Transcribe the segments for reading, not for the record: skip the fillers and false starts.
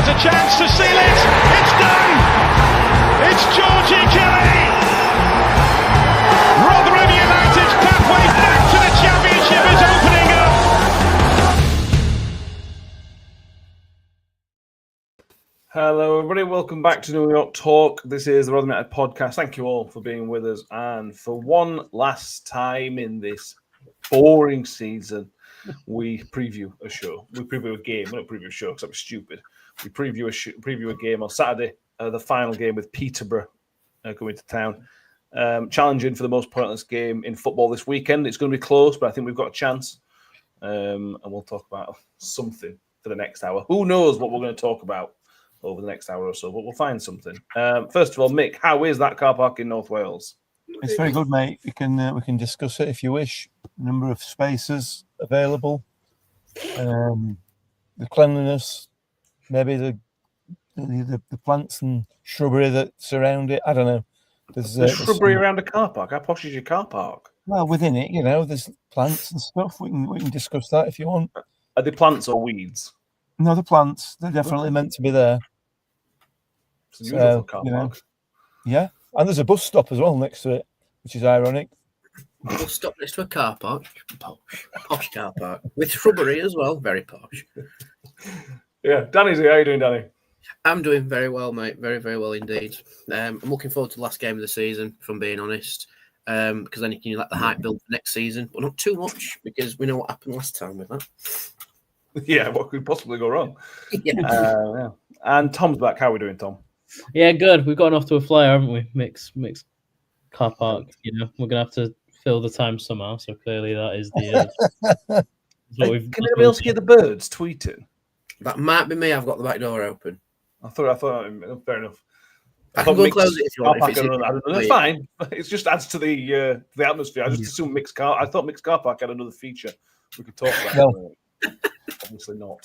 There's a chance to seal it. It's done. It's Georgie Kelly. Rotherham United's pathway back to the championship is opening up. Hello, everybody. Welcome back to New York Talk. This is the Rotherham United podcast. Thank you all for being with us. And for one last time in this boring season, we preview a show. We preview a game. We don't preview a show because I'm stupid. We preview a game on Saturday, the final game with Peterborough going to town. Challenging for the most pointless game in football this weekend. It's going to be close, but I think we've got a chance. And we'll talk about something for the next hour. Who knows what we're going to talk about over the next hour or so, but we'll find something. First of all, Mick, how is that car park in North Wales? It's very good, mate. We can discuss it if you wish. Number of spaces available, the cleanliness, maybe the plants and shrubbery that surround it. I don't know. There's shrubbery around a car park. How posh is your car park? Well, within it, there's plants and stuff. We can discuss that if you want. Are they plants or weeds? No, the plants. They're definitely meant to be there. It's unusual for a car park. Yeah, and there's a bus stop as well next to it, which is ironic. Bus stop next to a car park, posh car park with shrubbery as well, very posh. Yeah, Danny's here. How are you doing, Danny? I'm doing very well, mate. Very, very well indeed. I'm looking forward to the last game of the season, if I'm being honest, because then you can let the hype build for next season, but not too much because we know what happened last time with that. Yeah, what could possibly go wrong? Yeah. Yeah. And Tom's back. How are we doing, Tom? Yeah, good. We've gotten off to a flyer, haven't we? Mixed car park. We're gonna have to fill the time somehow. So clearly, that is the. Can anybody else hear the birds tweeting? That might be me. I've got the back door open. I thought. Fair enough. I can go close it if you want. It's fine. It just adds to the atmosphere. I just assumed mixed car. I thought mixed car park had another feature we could talk about. No. Obviously not.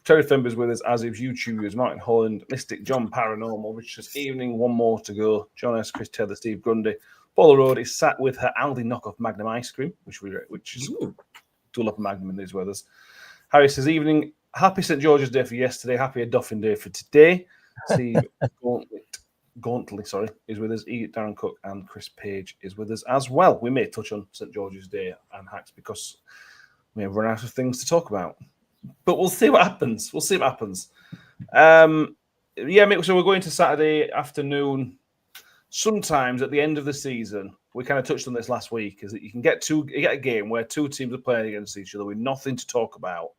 Terry Fimber's with us, as is YouTubers Martin Holland, Mystic John Paranormal, Richard Evening, one more to go. John S, Chris Taylor, Steve Grundy. Paula Road is sat with her Aldi knockoff Magnum ice cream, which is tool up a Magnum in these weathers. Harry says, evening, happy St. George's Day for yesterday, happy Duffin Day for today. Steve Gauntley, is with us. Darren Cook and Chris Page is with us as well. We may touch on St. George's Day and hacks because we have run out of things to talk about. But we'll see what happens. So we're going to Saturday afternoon. Sometimes at the end of the season, we kind of touched on this last week, is that you get a game where two teams are playing against each other with nothing to talk about.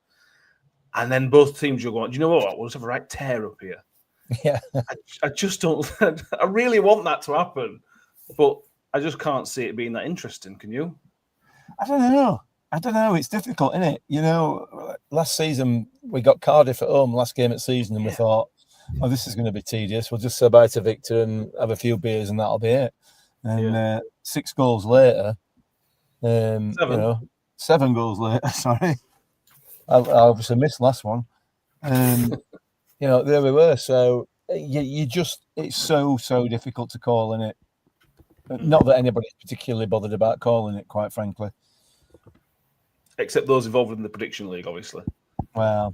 And then both teams are going, do you know what? We'll just have a right tear up here. Yeah. I just don't. I really want that to happen, but I just can't see it being that interesting. Can you? I don't know. It's difficult, isn't it? Last season we got Cardiff at home, last game of season, and we thought, oh, this is going to be tedious. We'll just say bye to Victor and have a few beers, and that'll be it. And 6 goals later, 7 goals later. Sorry, I obviously missed the last one. There we were. So it's so difficult to call, isn't it? Not that anybody's particularly bothered about calling it, quite frankly. Except those involved in the prediction league, obviously. Well,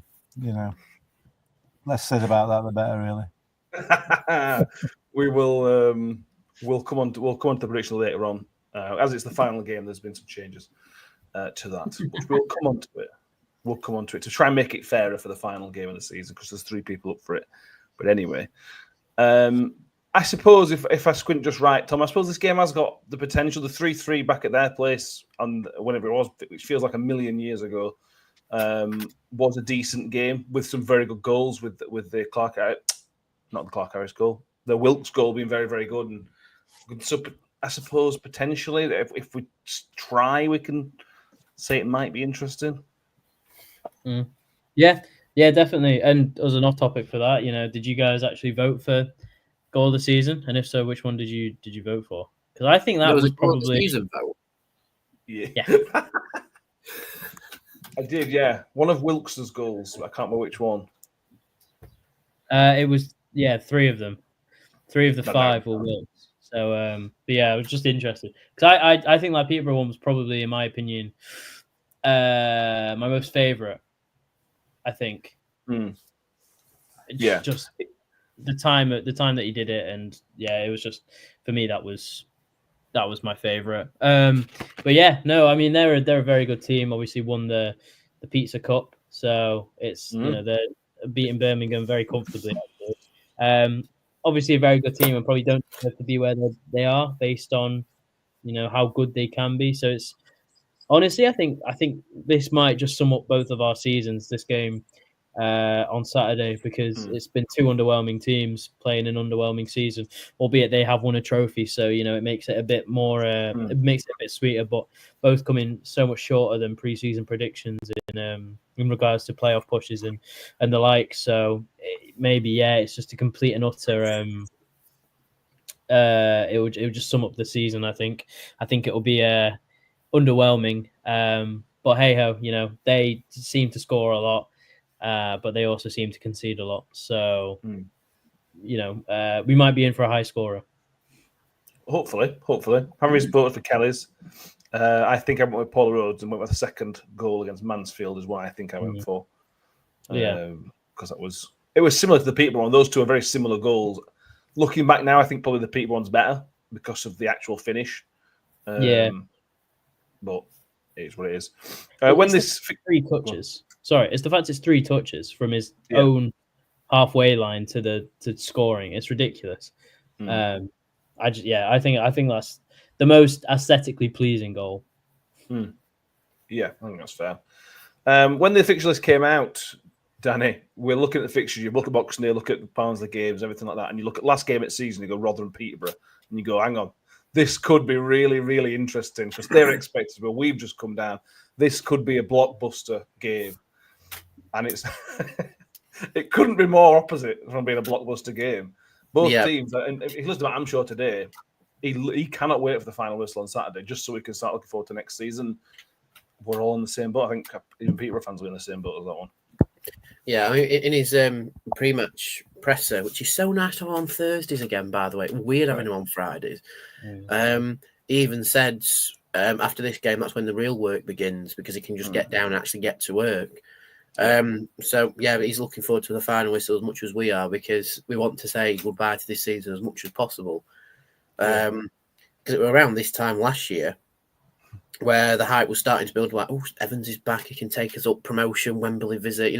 less said about that, the better, really. We'll come on to the prediction later on. As it's the final game, there's been some changes to that. But we'll come on to it. We'll come on to it to try and make it fairer for the final game of the season because there's 3 people up for it. But anyway, I suppose if I squint just right, Tom, I suppose this game has got the potential. The 3-3 back at their place, and whenever it was, which feels like a million years ago, was a decent game with some very good goals. With the not the Clark Harris goal, the Wilkes goal being very, very good. And so I suppose potentially, if we try, we can say it might be interesting. Yeah, definitely. And as an off topic for that, did you guys actually vote for goal of the season? And if so, which one did you vote for? Because I think that was probably season vote. Yeah. I did, yeah. One of Wilkes' goals. I can't remember which one. It was 3 of them. 3 of the 5 were Wilkes. So, but yeah, I was just interested because I think that Peterborough one was probably, in my opinion, my most favourite. I think. Yeah. Just the time that he did it, and yeah, it was just for me that was my favorite. But yeah, no, I mean they're a very good team. Obviously won the Pizza Cup, so it's they're beating Birmingham very comfortably. Actually. Obviously a very good team and probably don't have to be where they are based on how good they can be. So it's honestly, I think this might just sum up both of our seasons. This game on Saturday, because it's been two underwhelming teams playing an underwhelming season, albeit they have won a trophy. So it makes it a bit more, it makes it a bit sweeter. But both coming so much shorter than preseason predictions in regards to playoff pushes and the like. So maybe it's just a complete and utter. It would just sum up the season. I think it will be underwhelming. But hey ho, they seem to score a lot. But they also seem to concede a lot. So, we might be in for a high scorer. Hopefully. Henry voted for Kelly's. I think I went with Paul Rhodes and went with the second goal against Mansfield is what I think I went for. Because it was similar to the Peterborough one. Those two are very similar goals. Looking back now, I think probably the Peterborough one's better because of the actual finish. But it is what it is. When this 3 touches. Sorry, it's the fact it's 3 touches from his own halfway line to scoring. It's ridiculous. I think that's the most aesthetically pleasing goal. Yeah, I think that's fair. When the fixture list came out, Danny, we're looking at the fixtures. You look at Boxing Day, look at Barnsley games, everything like that, and you look at last game of the season. You go Rotherham, Peterborough, and you go, hang on, this could be really, really interesting because they're expected. But we've just come down. This could be a blockbuster game. And it couldn't be more opposite from being a blockbuster game. Both teams, and if you listen to I'm sure today, he cannot wait for the final whistle on Saturday just so we can start looking forward to next season. We're all in the same boat. I think even Peterborough fans will be in the same boat as that one. Yeah, I mean, in his pre-match presser, which is so nice to have on Thursdays again, by the way. Weird having him on Fridays. He even said after this game, that's when the real work begins because he can just get down and actually get to work. So he's looking forward to the final whistle as much as we are because we want to say goodbye to this season as much as possible. Because it was around this time last year where the hype was starting to build, like, oh, Evans is back, he can take us up, promotion, Wembley visit,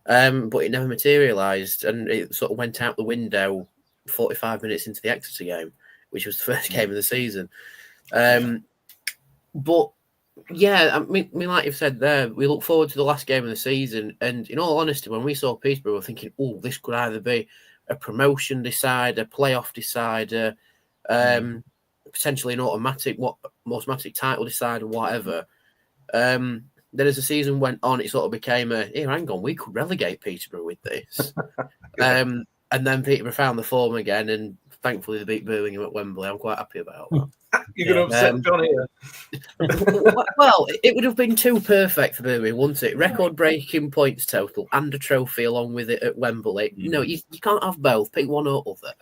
but it never materialised and it sort of went out the window 45 minutes into the Exeter game, which was the first game of the season. But yeah, I mean, like you've said there, we look forward to the last game of the season. And in all honesty, when we saw Peterborough, we were thinking, oh, this could either be a promotion decider, playoff decider, potentially an automatic title decider, whatever. Then as the season went on, it sort of became hang on, we could relegate Peterborough with this. And then Peterborough found the form again, and thankfully they beat Birmingham at Wembley. I'm quite happy about that. You're going to upset John here. Well, it would have been too perfect for Birmingham, wouldn't it? Record-breaking points total and a trophy along with it at Wembley. No, you can't have both. Pick one or other.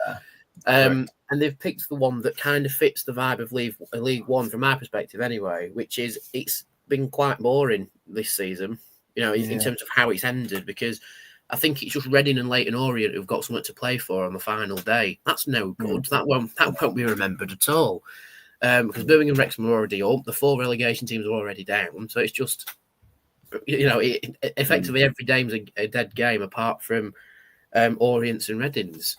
And they've picked the one that kind of fits the vibe of League One from my perspective anyway, which is it's been quite boring this season, in terms of how it's ended, because I think it's just Reading and Leyton Orient who've got something to play for on the final day. That's no good. That won't be remembered at all. Because Birmingham and Wrexham are already up, the 4 relegation teams are already down. So it's just, effectively every game's a dead game apart from Orients and Readings.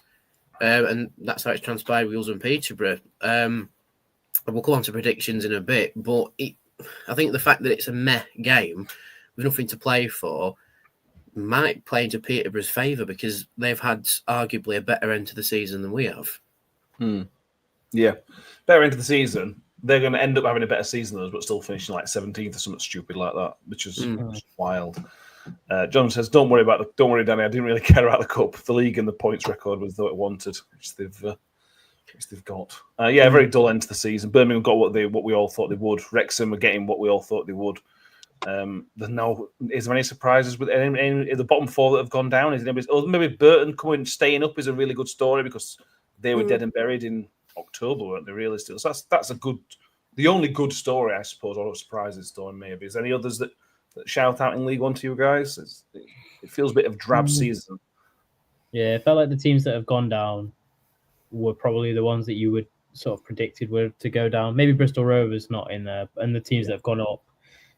And that's how it's transpired with us and Peterborough. We'll come on to predictions in a bit, but I think the fact that it's a meh game with nothing to play for might play into Peterborough's favour because they've had arguably a better end to the season than we have. Yeah, better into the season. They're going to end up having a better season than us, but still finishing like 17th or something stupid like that, which is wild. John says, "Don't worry, Danny. I didn't really care about the cup. The league and the points record was what it wanted, which they've got. Very dull end to the season. Birmingham got what we all thought they would. Wrexham were getting what we all thought they would. Is there any surprises with any the bottom 4 that have gone down? Is maybe Burton staying up is a really good story because they were dead and buried in October, weren't they? Really, still. So that's the only good story, I suppose, or a surprises story maybe. Is there any others that shout out in League One to you guys? It feels a bit of drab season. Yeah, it felt like the teams that have gone down were probably the ones that you would sort of predicted were to go down. Maybe Bristol Rovers not in there, and the teams that have gone up,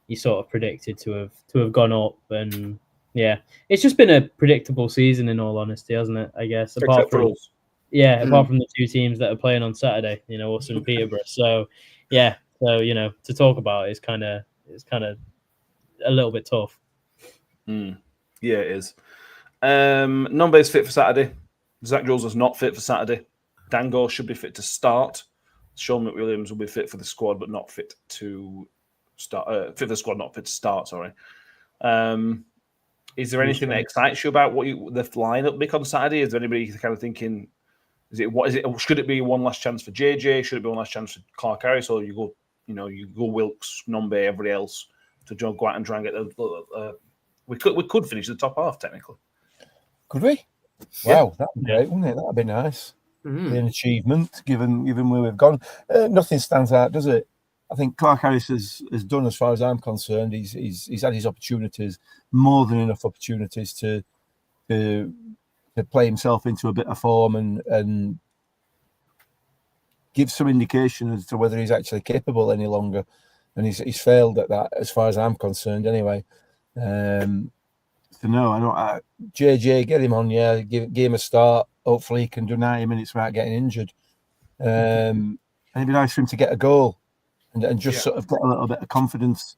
you sort of predicted to have gone up. And yeah, it's just been a predictable season in all honesty, hasn't it? I guess Except for us. apart from the two teams that are playing on Saturday, us and Peterborough. So yeah, to talk about it's kind of a little bit tough. Yeah, it is. Nombe's fit for Saturday. Zach Jules is not fit for Saturday. Dango should be fit to start. Sean McWilliams will be fit for the squad, but not fit to start. Fit for the squad, not fit to start. Sorry. Is there anything that excites you about the lineup Mick on Saturday? Is there anybody kind of thinking? Should it be one last chance for JJ? Should it be one last chance for Clark Harris, or you go Wilkes, Nombe, everybody else to go out and try and get we could finish the top half technically. Could we? Wow, that'd be great, wouldn't it? That'd be nice. Be an achievement given where we've gone. Nothing stands out, does it? I think Clark Harris has done, as far as I'm concerned. He's had his opportunities, more than enough opportunities to play himself into a bit of form and give some indication as to whether he's actually capable any longer. And he's failed at that, as far as I'm concerned. Anyway, so no, I don't. JJ, get him on, give him a start. Hopefully, he can do 90 minutes without getting injured. And it'd be nice for him to get a goal and just sort of get a little bit of confidence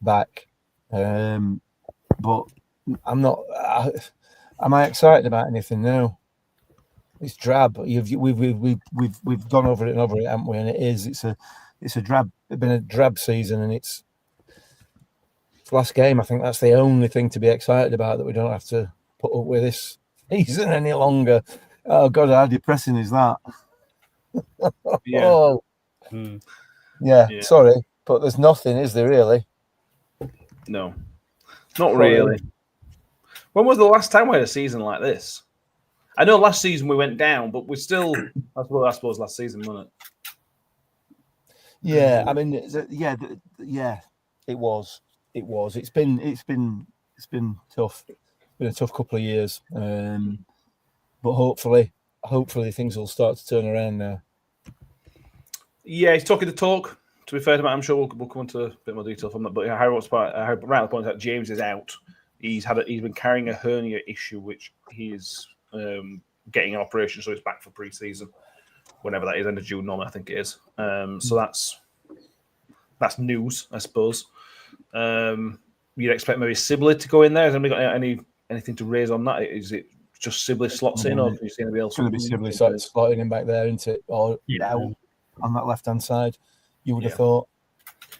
back. But I'm not. Am I excited about anything now? It's drab. We've gone over it and over it, haven't we? And it's a drab. It's been a drab season, and it's last game. I think that's the only thing to be excited about, that we don't have to put up with this season any longer. Oh God, how depressing is that? Yeah. Yeah. Sorry, but there's nothing, is there really? No, not really. When was the last time we had a season like this? I know last season we went down, but we're still. I suppose last season, wasn't it? Yeah, I mean, it was. It's been tough. It's been a tough couple of years, but hopefully things will start to turn around now. Yeah, he's talking the talk. To be fair to him, I'm sure we'll come into a bit more detail from that. But Harry rightly points out James is out. He's been carrying a hernia issue, which he is getting an operation, so he's back for pre-season, whenever that is, end of June normally, I think it is. So that's news, I suppose. You'd expect maybe Sibley to go in there. Has anybody got anything to raise on that? Is it just Sibley slots in, or can you see anybody else? It's going to be Sibley slotting him back there, isn't it? Or out on that left-hand side, you would have thought.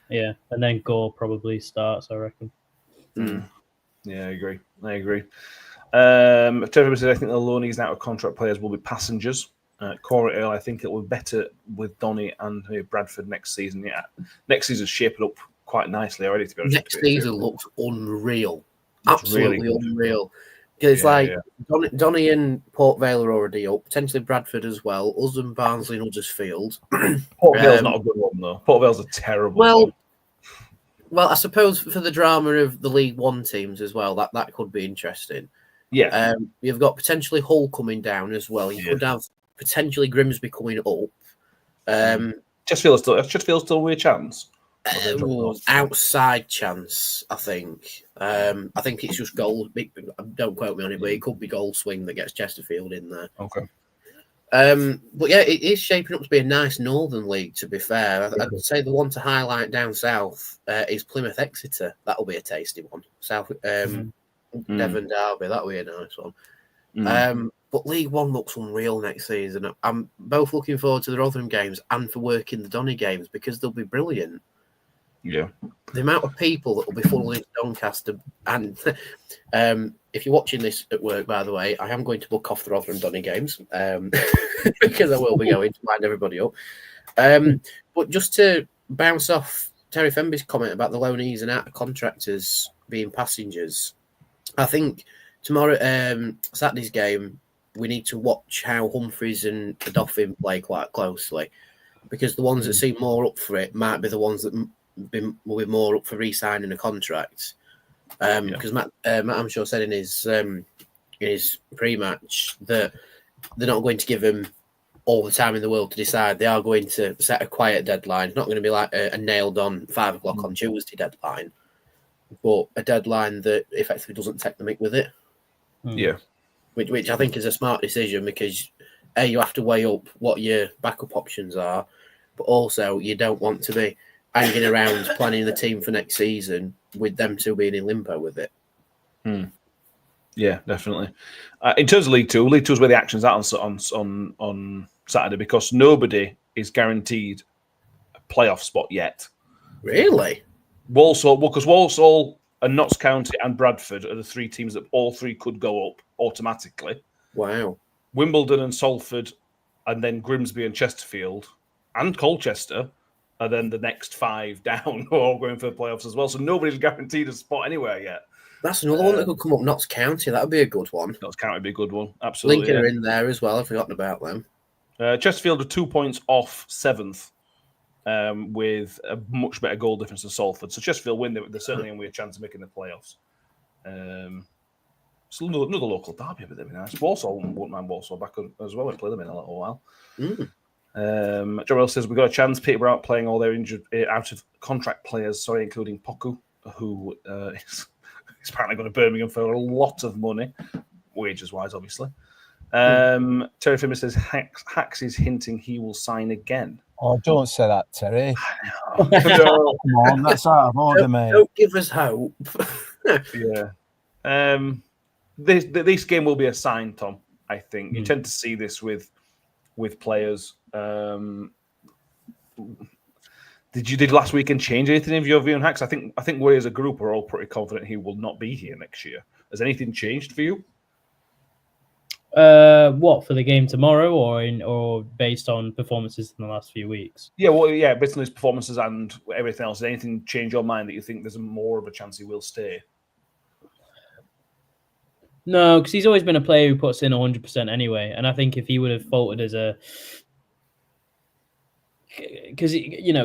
Yeah, and then Gore probably starts, I reckon. Yeah, I agree. Trevor said, I think the loanees and out-of-contract players will be passengers. Corey Earle, I think it will be better with Donny and maybe Bradford next season. Yeah, next season's shaping up quite nicely already, to be honest. Next season looks unreal. Absolutely really unreal. It's Donny and Port Vale are already up, potentially Bradford as well. Us and Barnsley and Huddersfield. Port Vale's not a good one, though. Port Vale's a terrible one. Well, I suppose for the drama of the League One teams as well, that could be interesting. Yeah. You've got potentially Hull coming down as well. You could have potentially Grimsby coming up. Sheffield's still with a chance. Outside chance, I think. I think it's just goal. Don't quote me on it, but it could be goal swing that gets Chesterfield in there. Okay. But yeah, it is shaping up to be a nice Northern League, to be fair. I'd say the one to highlight down south is Plymouth Exeter. That'll be a tasty one. South Devon Derby, that'll be a nice one. But League One looks unreal next season. I'm both looking forward to the Rotherham games and for working the Donny games, because they'll be brilliant. Yeah. The amount of people that will be funneled into Doncaster, and if you're watching this at work, by the way, I am going to book off the Rotherham Donny games because I will be going to wind everybody up. But just to bounce off Terry Fenby's comment about the loanees and out of contractors being passengers, I think tomorrow, Saturday's game, we need to watch how Humphreys and Dauphin play quite closely, because the ones that seem more up for it might be the ones that will be more up for re-signing a contract. Because Matt Amshaw said in his is pre-match that they're not going to give him all the time in the world to decide. They are going to set a quiet deadline. It's not going to be like a nailed-on 5 o'clock on Tuesday deadline, but a deadline that effectively doesn't take the mick with it. Yeah. Which I think is a smart decision because, A, you have to weigh up what your backup options are, but also you don't want to be hanging around planning the team for next season with them two being in limbo with it. Yeah, definitely. In terms of League Two is where the action's at on Saturday because nobody is guaranteed a playoff spot yet. Really? Walsall, because Walsall and Notts County and Bradford are the 3 teams that all 3 could go up automatically. Wow. Wimbledon and Salford, and then Grimsby and Chesterfield and Colchester are then the next 5 down who are all going for the playoffs as well. So nobody's guaranteed a spot anywhere yet. That's another one that could come up. Notts County, that would be a good one. Notts County would be a good one, absolutely. Lincoln are in there as well. I've forgotten about them. Chesterfield are 2 points off 7th with a much better goal difference than Salford. So Chesterfield win, they're certainly going to be a chance of making the playoffs. So another local derby, but they'd be nice. Walsall, wouldn't mind Walsall back as well and play them in a little while. John Wells says, we've got a chance. Peterborough out playing all their injured, out of contract players, including Poku, who is apparently going to Birmingham for a lot of money, wages-wise, obviously. Terry Fimmer says, Hacks is hinting he will sign again. Oh, don't say that, Terry. No. Come on, that's out of order, mate. Don't give us hope. Yeah. This game will be a sign, Tom, I think. You tend to see this with players. Did last weekend change anything of your view on Hacks? I think we as a group are all pretty confident he will not be here next year. Has anything changed for you? What, for the game tomorrow, or based on performances in the last few weeks? Yeah, based on his performances and everything else. Has anything change your mind that you think there's more of a chance he will stay? No, because he's always been a player who puts in 100% anyway. And I think if he would have faltered as a... Because,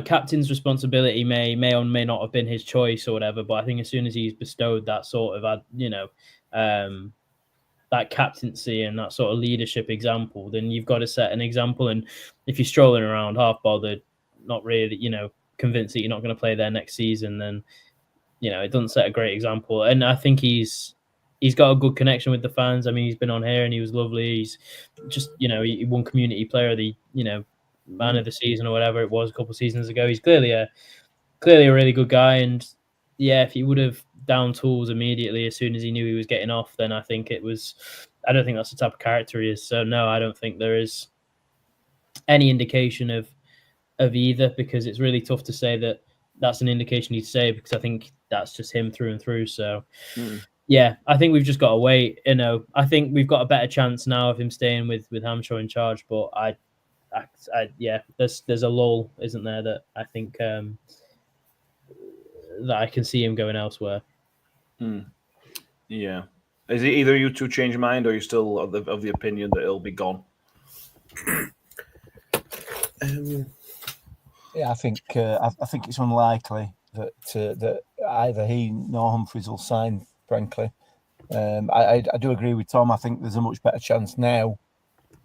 captain's responsibility may or may not have been his choice or whatever, but I think as soon as he's bestowed that sort of, that captaincy and that sort of leadership example, then you've got to set an example. And if you're strolling around half bothered, not really, convinced that you're not going to play there next season, then, it doesn't set a great example. And I think he's got a good connection with the fans. I mean, he's been on here and he was lovely. He's just, he won Community Player of the, Man of the Season or whatever it was a couple of seasons ago. He's clearly a really good guy. And yeah, if he would have down tools immediately as soon as he knew he was getting off, then I don't think that's the type of character he is. So no, I don't think there is any indication of either, because it's really tough to say that that's an indication he'd say, because I think that's just him through and through. So yeah, I think we've just got to wait. I think we've got a better chance now of him staying with Hamshaw in charge, but there's a lull, isn't there, that I think that I can see him going elsewhere. Yeah. Is it either you two change your mind, or are you still of the opinion that it'll be gone? Yeah, I think it's unlikely that either he nor Humphreys will sign. Frankly, I do agree with Tom. I think there's a much better chance now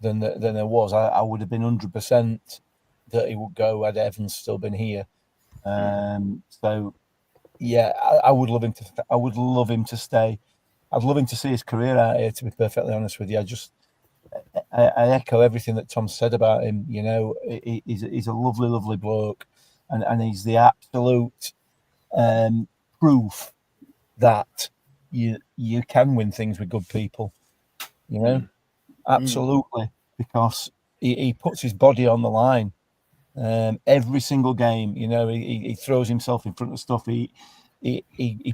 than there was. I would have been 100% that he would go had Evans still been here. So yeah, I would love him to. I would love him to stay. I'd love him to see his career out here. To be perfectly honest with you, I echo everything that Tom said about him. He's a lovely, lovely bloke, and he's the absolute proof that you can win things with good people. Absolutely, because he puts his body on the line every single game. He throws himself in front of stuff. He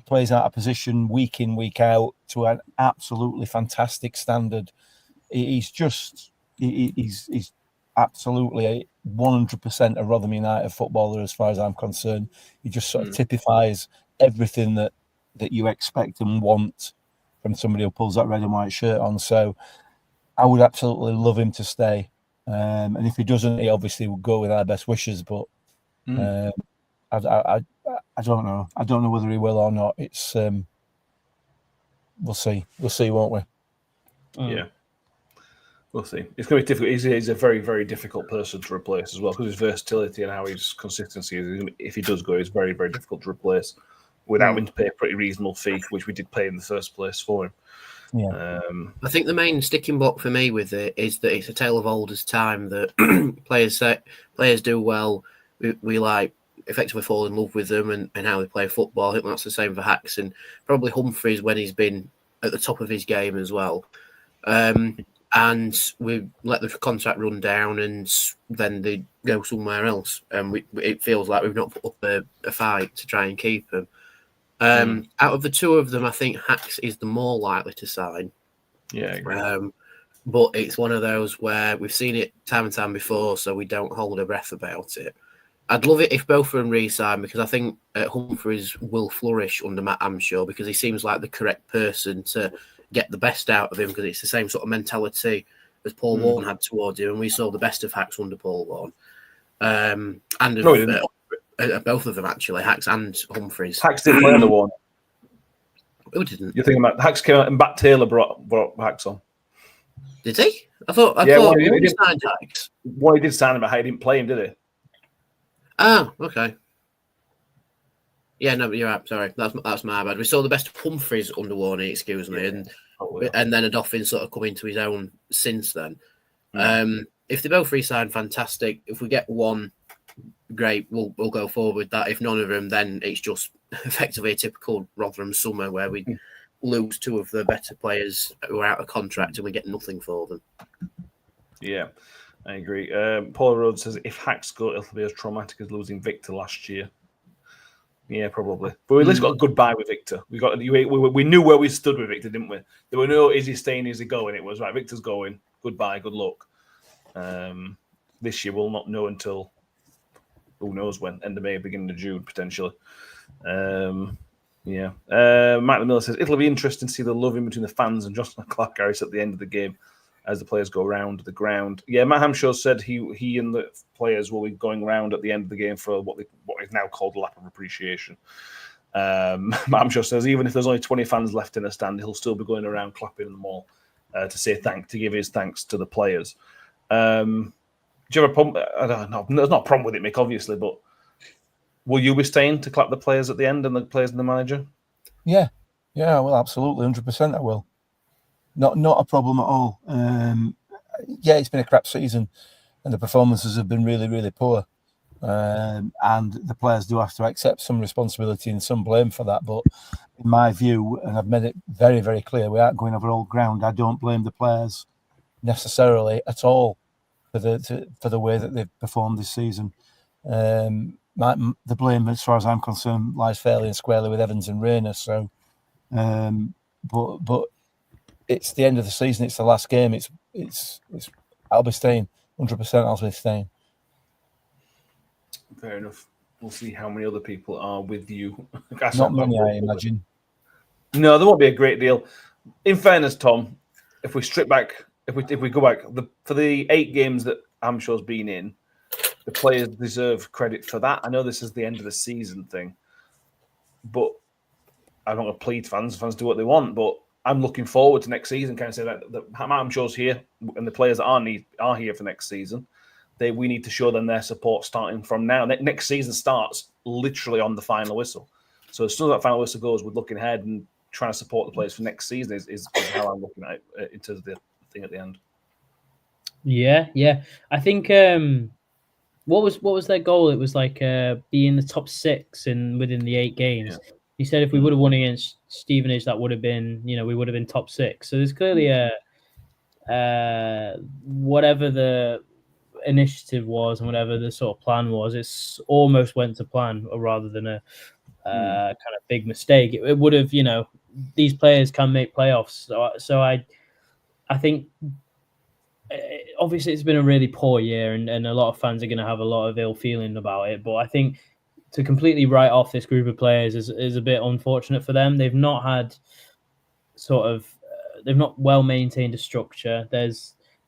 plays out of position week in, week out to an absolutely fantastic standard. He's absolutely 100% a Rotherham United footballer as far as I'm concerned. He just sort of typifies everything that you expect and want from somebody who pulls that red and white shirt on. So I would absolutely love him to stay. And if he doesn't, he obviously will go with our best wishes. But I don't know. I don't know whether he will or not. It's we'll see. We'll see, won't we? Yeah. We'll see. It's going to be difficult. He's a very, very difficult person to replace as well because his versatility and how his consistency is. If he does go, he's very, very difficult to replace without having to pay a pretty reasonable fee, which we did pay in the first place for him. Yeah. I think the main sticking block for me with it is that it's a tale of old as time that players do well. We like effectively fall in love with them and how they play football. I think that's the same for Hacks and probably Humphreys when he's been at the top of his game as well. And we let the contract run down, and then they go somewhere else. And it feels like we've not put up a fight to try and keep them. Out of the two of them, I think Hacks is the more likely to sign. Yeah, I agree. But it's one of those where we've seen it time and time before, so we don't hold our breath about it. I'd love it if both of them re-sign because I think Humphreys will flourish under Matt Amshaw because he seems like the correct person to get the best out of him because it's the same sort of mentality as Paul Vaughan had towards him, and we saw the best of Hacks under Paul Vaughan. Both of them actually, Hacks and Humphreys. Hacks didn't play on the one. Who didn't? You're thinking about Hacks came out and Bat Taylor brought Hacks on. Did he? I thought he signed Hacks. Well, he did sign him, but he didn't play him, did he? Oh, okay. Yeah, no, but you're right. Sorry, that's my bad. We saw the best of Humphreys under Warney, excuse me, and then Adoffin sort of come into his own since then. If they both re-sign, fantastic. If we get one, great. We'll go forward with that. If none of them, then it's just effectively a typical Rotherham summer where we lose two of the better players who are out of contract and we get nothing for them. Yeah, I agree. Paul Rhodes says if Hacks go, it'll be as traumatic as losing Victor last year. Yeah, probably. But we at least got a goodbye with Victor. We knew where we stood with Victor, didn't we? There were no is he staying, is he going? It was right, Victor's going. Goodbye, good luck. This year we'll not know until who knows when, end of May, beginning of June, potentially. Michael Miller says it'll be interesting to see the love in between the fans and Jocelyn Clark-Harris at the end of the game as the players go around the ground. Yeah, Matt Hamshaw said he and the players will be going around at the end of the game for what is now called a lap of appreciation. Matt Hamshaw says even if there's only 20 fans left in a stand, he'll still be going around clapping them all to say to give his thanks to the players. Do you have a problem? I don't know. There's not a problem with it, Mick, obviously, but will you be staying to clap the players at the end and the players and the manager? Yeah, well, absolutely, 100% I will. Not a problem at all. It's been a crap season and the performances have been really, really poor. And the players do have to accept some responsibility and some blame for that. But in my view, and I've made it very, very clear, we aren't going over old ground. I don't blame the players necessarily at all for the way that they've performed this season. The blame, as far as I'm concerned, lies fairly and squarely with Evans and Rayner. So, but it's the end of the season. It's the last game. It's. I'll be staying 100%. I'll be staying. Fair enough. We'll see how many other people are with you. Not many, I imagine. No, there won't be a great deal. In fairness, Tom, if we strip back, if we go back for the 8 games that Hamshaw's been in, the players deserve credit for that. I know this is the end of the season thing, but I'm not going to plead fans. Fans do what they want, but I'm looking forward to next season. Kind of say that Hamshaw's here and the players that are here for next season. We need to show them their support starting from now. Next season starts literally on the final whistle. So as soon as that final whistle goes, we're looking ahead and trying to support the players for next season is how I'm looking at it in terms of the thing at the end. Yeah. I think what was their goal? It was like be in the top 6 within the 8 games. Yeah. He said if we would have won against Stevenage, that would have been, we would have been top 6. So there's clearly whatever the initiative was and whatever the sort of plan was, it's almost went to plan rather than a kind of big mistake. It would have, these players can make playoffs. So I think obviously it's been a really poor year and a lot of fans are going to have a lot of ill feeling about it. But I think to completely write off this group of players is a bit unfortunate for them. They've not had they've not well maintained a structure. There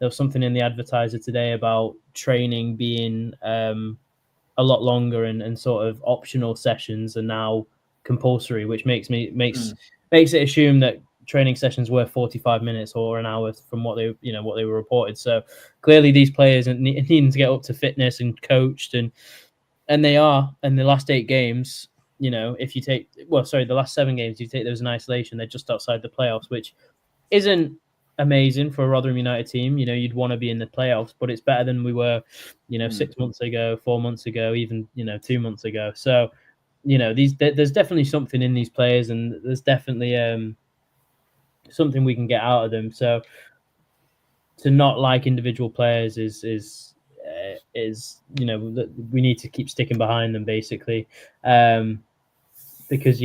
was something in the Advertiser today about training being a lot longer and sort of optional sessions are now compulsory, which makes it assume that training sessions were 45 minutes or an hour from what they were reported. So clearly these players are needing to get up to fitness and coached, and they are. And the last 8 games, if you take the last 7 games, you take those in isolation, they're just outside the playoffs, which isn't amazing for a Rotherham United team. You'd want to be in the playoffs, but it's better than we were, 6 months ago, 4 months ago, even 2 months ago. So there's definitely something in these players, and there's definitely something we can get out of them. So to not like individual players is we need to keep sticking behind them, basically, because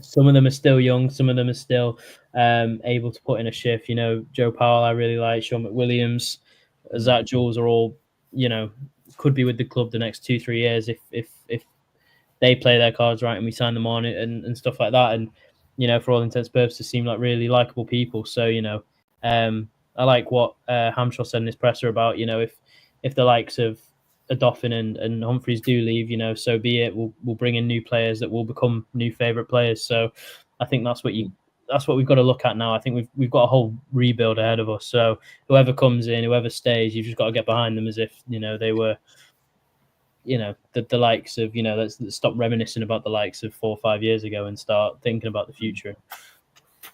some of them are still young, some of them are still able to put in a shift. Joe Powell I really like, Sean McWilliams, Zach Jules are all could be with the club the next 2-3 years if they play their cards right and we sign them on and stuff like that. And for all intents and purposes, seem like really likable people. So I like what Hamshaw said in his presser about if the likes of Odoffin and Humphreys do leave, so be it. We'll bring in new players that will become new favourite players. So I think that's what we've got to look at now. I think we've got a whole rebuild ahead of us. So whoever comes in, whoever stays, you've just got to get behind them as if they were the likes of let's stop reminiscing about the likes of 4 or 5 years ago and start thinking about the future.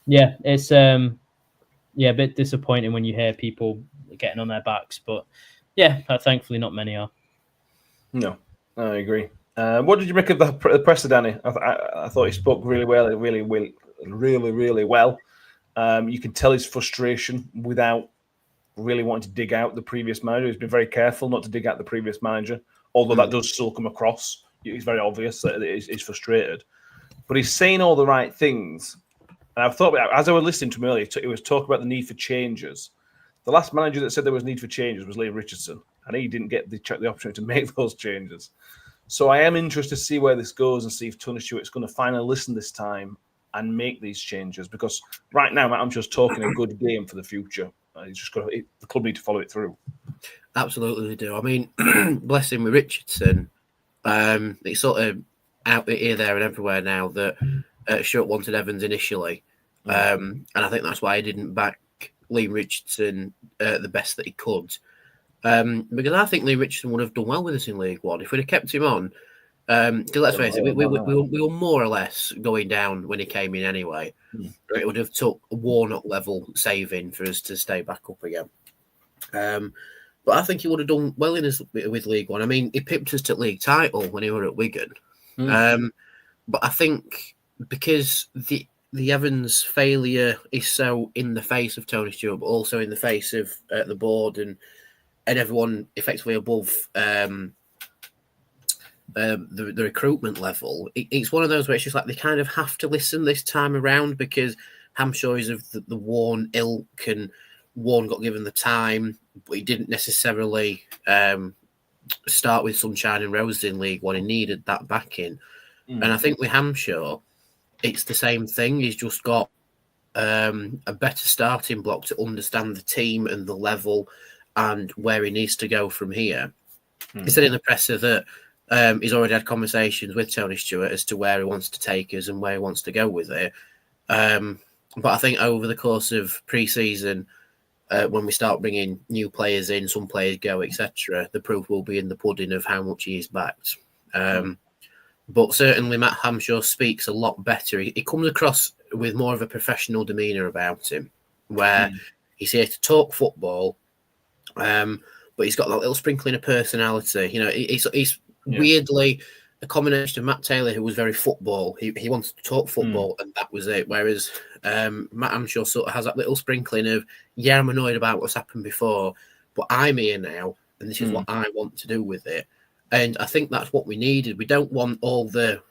Yeah, it's a bit disappointing when you hear people getting on their backs, but yeah, thankfully not many are. No, I agree. What did you make of the presser, Danny? I thought he spoke really well, really well. You can tell his frustration without really wanting to dig out the previous manager. He's been very careful not to dig out the previous manager, although that does still come across. It's very obvious that he's frustrated. But he's saying all the right things. And I've thought, as I was listening to him earlier, he was talking about the need for changes. The last manager that said there was need for changes was Lee Richardson, and he didn't get the opportunity to make those changes. So I am interested to see where this goes and see if Tony Stewart's going to finally listen this time and make these changes. Because right now, I'm just talking a good game for the future. He's just got the club need to follow it through. Absolutely, they do. I mean, bless him with Richardson. It's sort of out here, there, and everywhere now that Stuart wanted Evans initially, and I think that's why he didn't back Lee Richardson the best that he could. Because I think Lee Richardson would have done well with us in League One if we'd have kept him on. Because let's face it, we were more or less going down when he came in anyway. It would have took a Warnock level saving for us to stay back up again. But I think he would have done well with League One. I mean, he pipped us to league title when he were at Wigan. But I think because the Evans failure is so in the face of Tony Stewart, but also in the face of the board and everyone effectively above the recruitment level, it's one of those where it's just like they kind of have to listen this time around because Hamshaw is of the Warne ilk, and Warne got given the time, but he didn't necessarily start with sunshine and roses in League One. He needed that backing. And I think with Hamshaw, it's the same thing. He's just got a better starting block to understand the team and the level and where he needs to go from here. He said in the presser that he's already had conversations with Tony Stewart as to where he wants to take us and where he wants to go with it. But I think over the course of pre-season, when we start bringing new players in, some players go, etc., the proof will be in the pudding of how much he is backed. But certainly Matt Hamshaw speaks a lot better. He comes across with more of a professional demeanour about him, where he's here to talk football, but he's got that little sprinkling of personality. He's weirdly a combination of Matt Taylor, who was very football. He wanted to talk football, and that was it. Whereas Matt Hamshaw sort of has that little sprinkling of, I'm annoyed about what's happened before, but I'm here now, and this is what I want to do with it. And I think that's what we needed. We don't want all the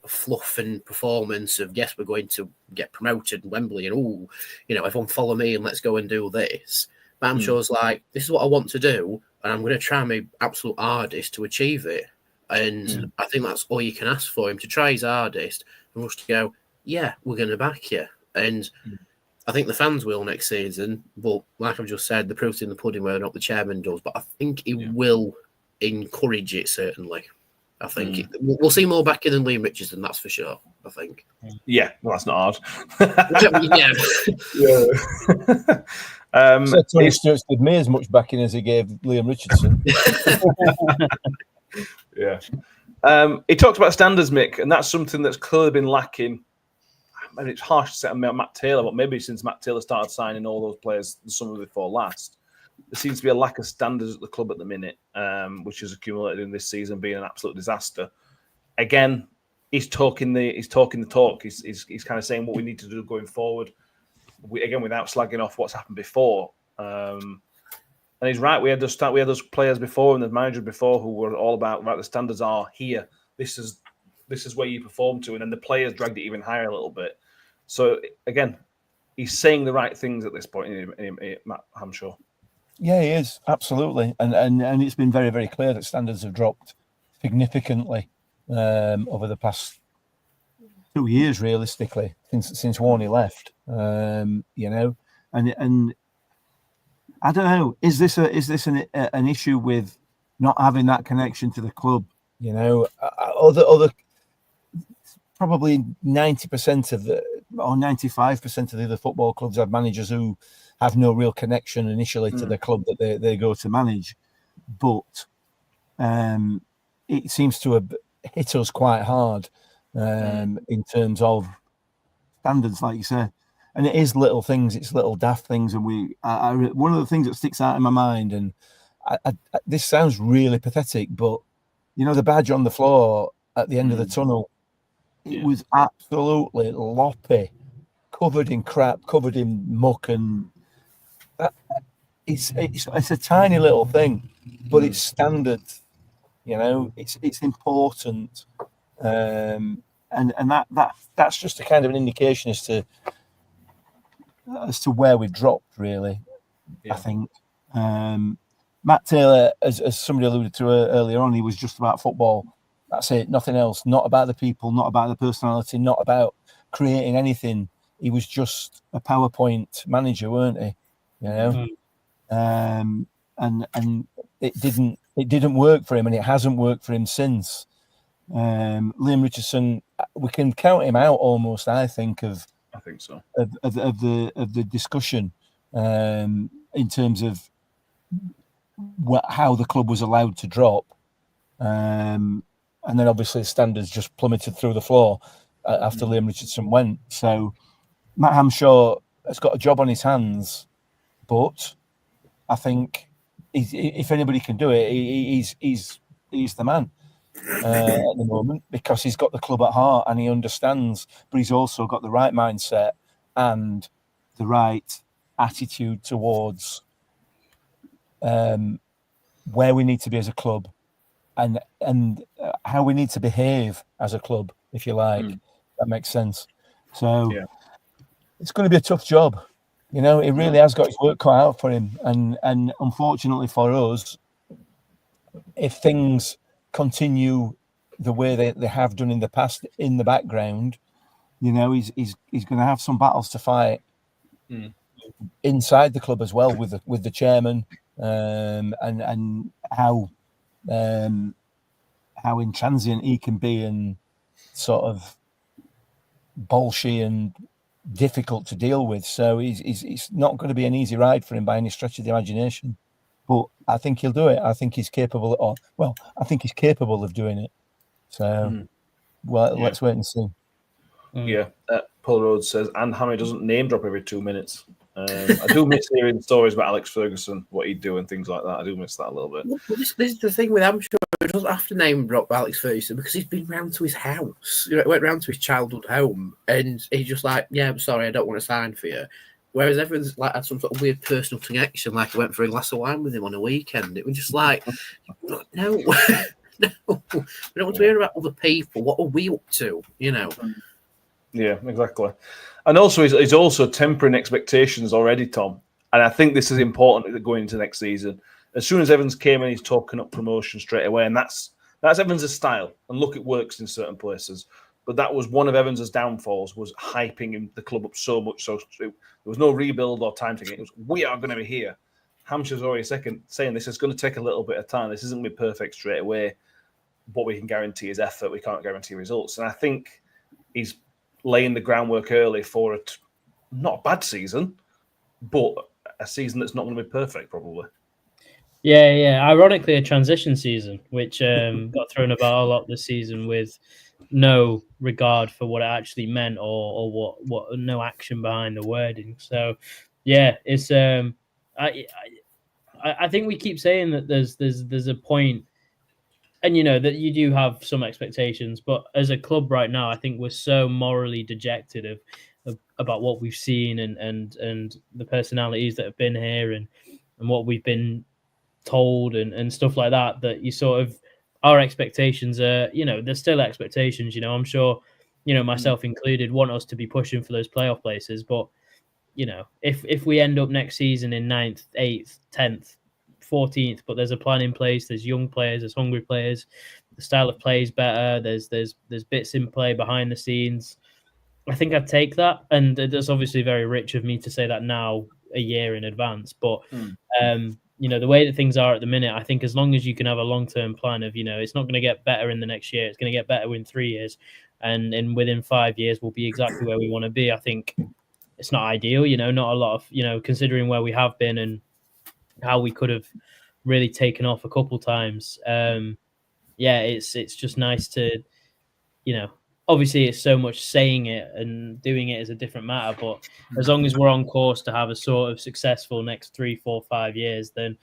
fluff and performance of, yes, we're going to get promoted in Wembley and, everyone follow me and let's go and do this. But Hamshaw's like, this is what I want to do, and I'm going to try my absolute hardest to achieve it. And I think that's all you can ask for him, to try his hardest and just to go, yeah, we're going to back you. And I think the fans will next season. But like I've just said, the proof's in the pudding whether or not the chairman does. But I think he will encourage it, certainly. I think we'll see more backing than Liam Richardson. That's for sure. I think. Yeah, well, that's not Yeah. hard. So Tony Stewart's gave me as much backing as he gave Liam Richardson. Yeah. He talked about standards, Mick, and that's something that's clearly been lacking. I mean, it's harsh to say on Matt Taylor, but maybe since Matt Taylor started signing all those players the summer before last, there seems to be a lack of standards at the club at the minute, which has accumulated in this season, being an absolute disaster. Again, he's talking the talk. He's kind of saying what we need to do going forward. Again, without slagging off what's happened before. And he's right. We had those players before and the manager before who were all about right. The standards are here. This is where you perform to, and then the players dragged it even higher a little bit. So again, he's saying the right things at this point in Matt Hamshaw. Yeah, he is absolutely, and it's been very, very clear that standards have dropped significantly over the past 2 years, realistically, since Warney left. You know, and I don't know. Is this an issue with not having that connection to the club? You know, other probably 90% of the or 95% of the other football clubs have managers who have no real connection initially to the club that they go to manage, but it seems to have hit us quite hard in terms of standards, like you said. And it is little things, it's little daft things. And one of the things that sticks out in my mind, and this sounds really pathetic, but you know, the badge on the floor at the end of the tunnel, it was absolutely loppy, covered in crap, covered in muck, and it's a tiny little thing, but it's standard. You know, it's important, and that's just a kind of an indication as to where we've dropped, really. I think Matt Taylor, as somebody alluded to earlier on, he was just about football. That's it, nothing else. Not about the people, not about the personality, not about creating anything. He was just a PowerPoint manager, weren't he? You know, and it didn't work for him, and it hasn't worked for him since. Liam Richardson, we can count him out almost. I think so. Of the discussion in terms of how the club was allowed to drop, and then obviously the standards just plummeted through the floor after Liam Richardson went. So Matt Hamshaw has got a job on his hands, but I think if anybody can do it, he's the man at the moment, because he's got the club at heart and he understands, but he's also got the right mindset and the right attitude towards where we need to be as a club and how we need to behave as a club, if you like. That makes sense. So it's going to be a tough job. You know, he really has got his work cut out for him. And unfortunately for us, if things continue the way they have done in the past in the background, you know, he's going to have some battles to fight inside the club as well with the chairman, and how intransient he can be and sort of bolshy and difficult to deal with. So it's not going to be an easy ride for him by any stretch of the imagination. But I think he'll do it. I think he's capable I think he's capable of doing it. So let's wait and see. Yeah. Paul Rhodes says, and Hammy doesn't name drop every 2 minutes. I do miss hearing stories about Alex Ferguson, what he'd do and things like that. I do miss that a little bit. Well, this is the thing with Hampshire. He doesn't have to name drop Alex Ferguson because he's been round to his house. You know, went round to his childhood home, and he's just like, "Yeah, I'm sorry, I don't want to sign for you." Whereas everyone's like had some sort of weird personal connection, like I went for a glass of wine with him on a weekend. It was just like, no, no, we don't want to hear about other people. What are we up to? You know. Yeah, exactly. And also, he's also tempering expectations already, Tom. And I think this is important going into next season. As soon as Evans came in, he's talking up promotion straight away. And that's Evans' style. And look, it works in certain places. But that was one of Evans' downfalls, was hyping the club up so much. So there was no rebuild or time taking. It was, we are going to be here. Hampshire's already saying this is going to take a little bit of time. This isn't going to be perfect straight away. what we can guarantee is effort. We can't guarantee results. And I think he's laying the groundwork early for not a bad season, but a season that's not going to be perfect, probably. Yeah. Ironically, a transition season, which got thrown about a lot this season with no regard for what it actually meant or what no action behind the wording. So, yeah, it's I think we keep saying that there's a point, and that you do have some expectations, but as a club right now, I think we're so morally dejected about what we've seen and the personalities that have been here and what we've been told and stuff like that you sort of, our expectations are, there's still expectations. I'm sure, myself included, want us to be pushing for those playoff places, but if we end up next season in 9th, 8th, 10th, 14th, but there's a plan in place, there's young players, there's hungry players, the style of play is better, there's bits in play behind the scenes, I think I'd take that. And it's obviously very rich of me to say that now, a year in advance, but the way that things are at the minute, I think as long as you can have a long-term plan of, it's not going to get better in the next year, it's going to get better in 3 years, and within 5 years we'll be exactly where we want to be. I think it's not ideal, not a lot of, considering where we have been and how we could have really taken off a couple times. It's just nice to, obviously it's so much saying it, and doing it is a different matter, but as long as we're on course to have a sort of successful next 3, 4, 5 years, then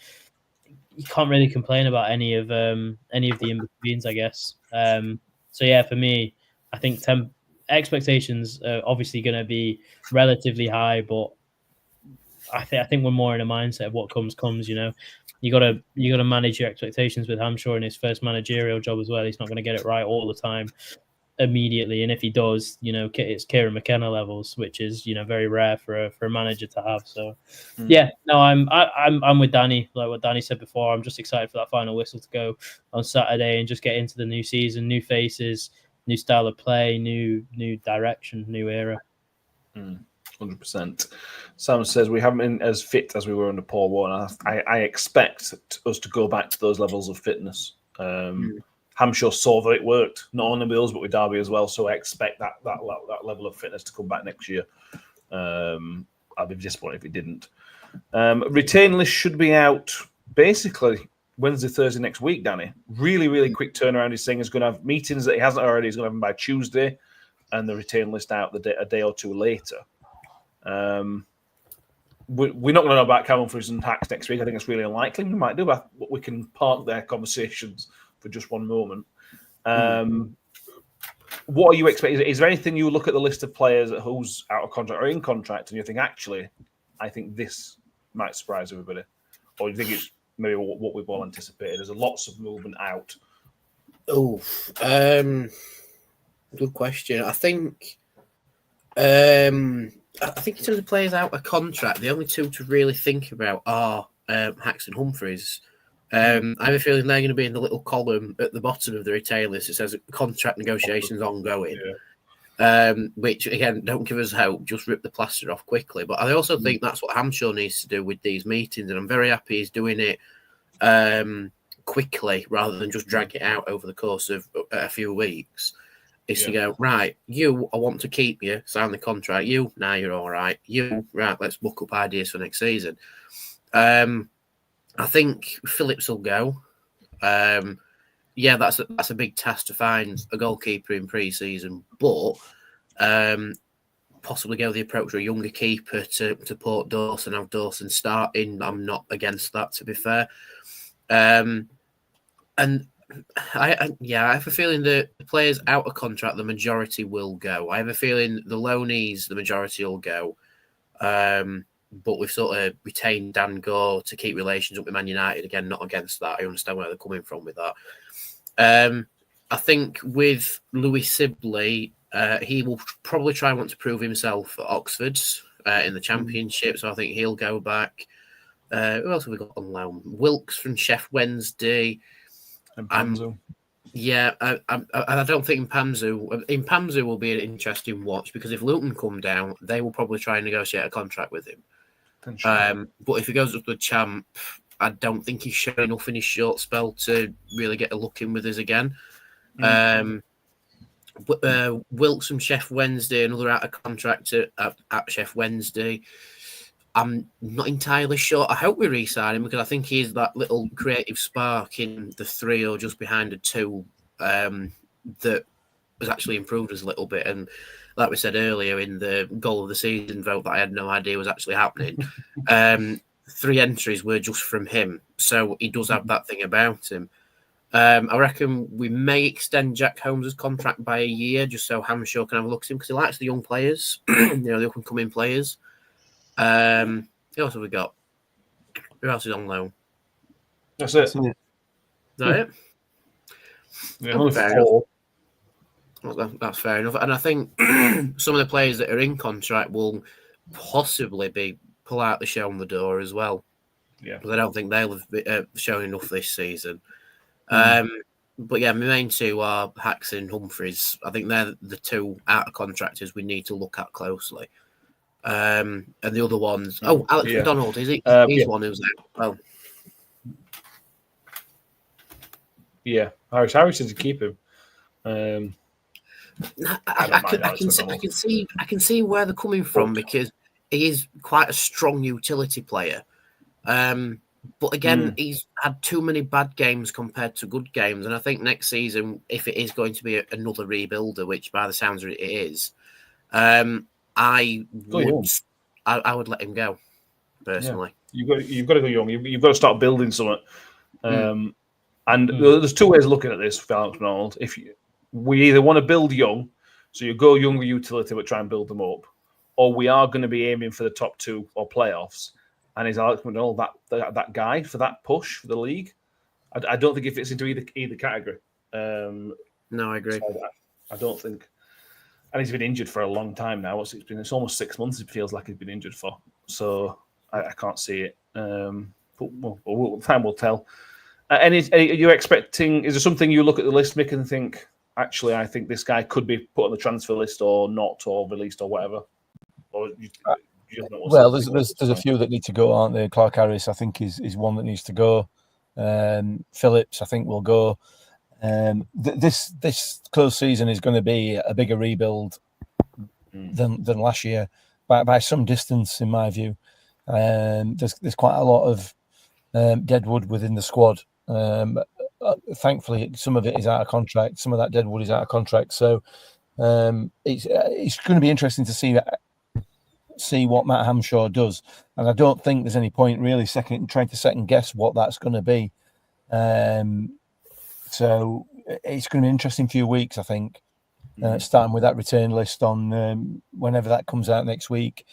you can't really complain about any of the in-betweens, I guess. So yeah, for me, I think expectations are obviously going to be relatively high, but I think we're more in a mindset of what comes. You gotta manage your expectations with Hampshire in his first managerial job as well. He's not going to get it right all the time immediately, and if he does, it's Kieran McKenna levels, which is very rare for a manager to have. So yeah, no, I'm with Danny, like what Danny said before. I'm just excited for that final whistle to go on Saturday and just get into the new season, new faces, new style of play, new direction, new era. 100%. Sam says we haven't been as fit as we were under Paul Warner. I expect us to go back to those levels of fitness. Hampshire saw that it worked, not only with us but with Derby as well. So I expect that level of fitness to come back next year. I'd be disappointed if it didn't. Retain list should be out basically Wednesday, Thursday next week, Danny. Really, really quick turnaround. He's saying he's going to have meetings that he hasn't already. He's going to have them by Tuesday, and the retain list out a day or two later. We're not going to know about Cameron Frizz and Hacks next week. I think it's really unlikely. We might do, but we can park their conversations for just one moment. What are you expecting? Is there anything you look at the list of players who's out of contract or in contract and you think, actually, I think this might surprise everybody? Or do you think it's maybe what we've all anticipated? There's lots of movement out. Good question. I think in terms of players out of contract, the only two to really think about are Hacks and Humphreys. I have a feeling they're going to be in the little column at the bottom of the retail list. It says contract negotiations ongoing, which, again, don't give us hope, just rip the plaster off quickly. But I also think that's what Hampshire needs to do with these meetings, and I'm very happy he's doing it quickly rather than just drag it out over the course of a few weeks. Is to go, right, I want to keep you, sign the contract. Now you're all right. Right, let's book up ideas for next season. I think Phillips will go. That's a big task to find a goalkeeper in pre-season, but possibly go the approach of a younger keeper to Port Dawson, have Dawson starting. I'm not against that, to be fair. And I have a feeling that the players out of contract, the majority will go. I have a feeling the loanees, the majority will go. But we've sort of retained Dan Gore to keep relations up with Man United. Again, not against that. I understand where they're coming from with that. I think with Louis Sibley, he will probably try and want to prove himself at Oxford in the Championship. So I think he'll go back. Who else have we got on loan? Wilkes from Sheff Wednesday. And Panzo. I don't think Impamzu will be an interesting watch, because if Luton come down, they will probably try and negotiate a contract with him. But if he goes up to the Champ, I don't think he's shown enough in his short spell to really get a look in with us again. Wilkes from Chef Wednesday, another out of contract at Chef Wednesday. I'm not entirely sure. I hope we re-sign him because I think he's that little creative spark in the 3 or just behind the 2 that has actually improved us a little bit. And like we said earlier in the goal of the season vote that I had no idea was actually happening, 3 entries were just from him. So he does have that thing about him. I reckon we may extend Jack Holmes' contract by a year just so Hampshire can have a look at him because he likes the young players, the up and coming players. Who else have we got? Who else is on loan? That's it. Is that it? Yeah, only 4. Well, that's fair enough. And I think some of the players that are in contract will possibly be pull out the show on the door as well. Yeah. Because I don't think they'll have shown enough this season. But yeah, my main 2 are Hacks and Humphreys. I think they're the 2 out of contractors we need to look at closely. And the other ones, Alex McDonald, is he? He's one who's out. Well, yeah, Harris is to keep him. I can see where they're coming from because he is quite a strong utility player. But again, he's had too many bad games compared to good games. And I think next season, if it is going to be another rebuilder, which by the sounds of it is, I would let him go, personally. Yeah. You've got to go young. You've got to start building something. And there's 2 ways of looking at this for Alex McDonald. We either want to build young, so you go young with utility but try and build them up, or we are going to be aiming for the top 2 or playoffs. And is Alex McDonald that guy for that push for the league? I don't think it fits into either category. No, I agree. So I don't think. And he's been injured for a long time now. It's almost 6 months. It feels like he's been injured for. So I can't see it. But time will tell. And are you expecting? Is there something you look at the list, Mick, and think, actually, I think this guy could be put on the transfer list or not, or released or whatever? Or well, there's a few that need to go, aren't there? Clark Harris, I think, is one that needs to go. Phillips, I think, will go. This close season is going to be a bigger rebuild than last year by some distance, in my view. There's quite a lot of deadwood within the squad. Thankfully, some of it is out of contract. Some of that deadwood is out of contract. So it's going to be interesting to see what Matt Hampshire does. And I don't think there's any point really trying to second guess what that's going to be. So it's going to be an interesting few weeks, I think, starting with that return list on whenever that comes out next week.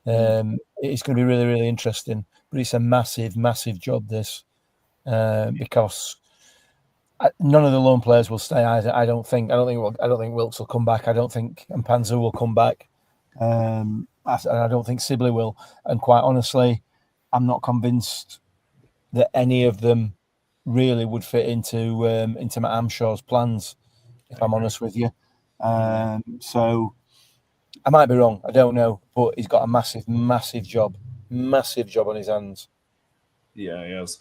It's going to be really, really interesting. But it's a massive, massive job, this, because none of the loan players will stay. I don't think Wilkes will come back. I don't think Mpanzu will come back. And I don't think Sibley will. And quite honestly, I'm not convinced that any of them really would fit into Matt Hamshare's plans, if I'm honest with you. So I might be wrong. I don't know. But he's got a massive, massive job on his hands. Yeah, he has.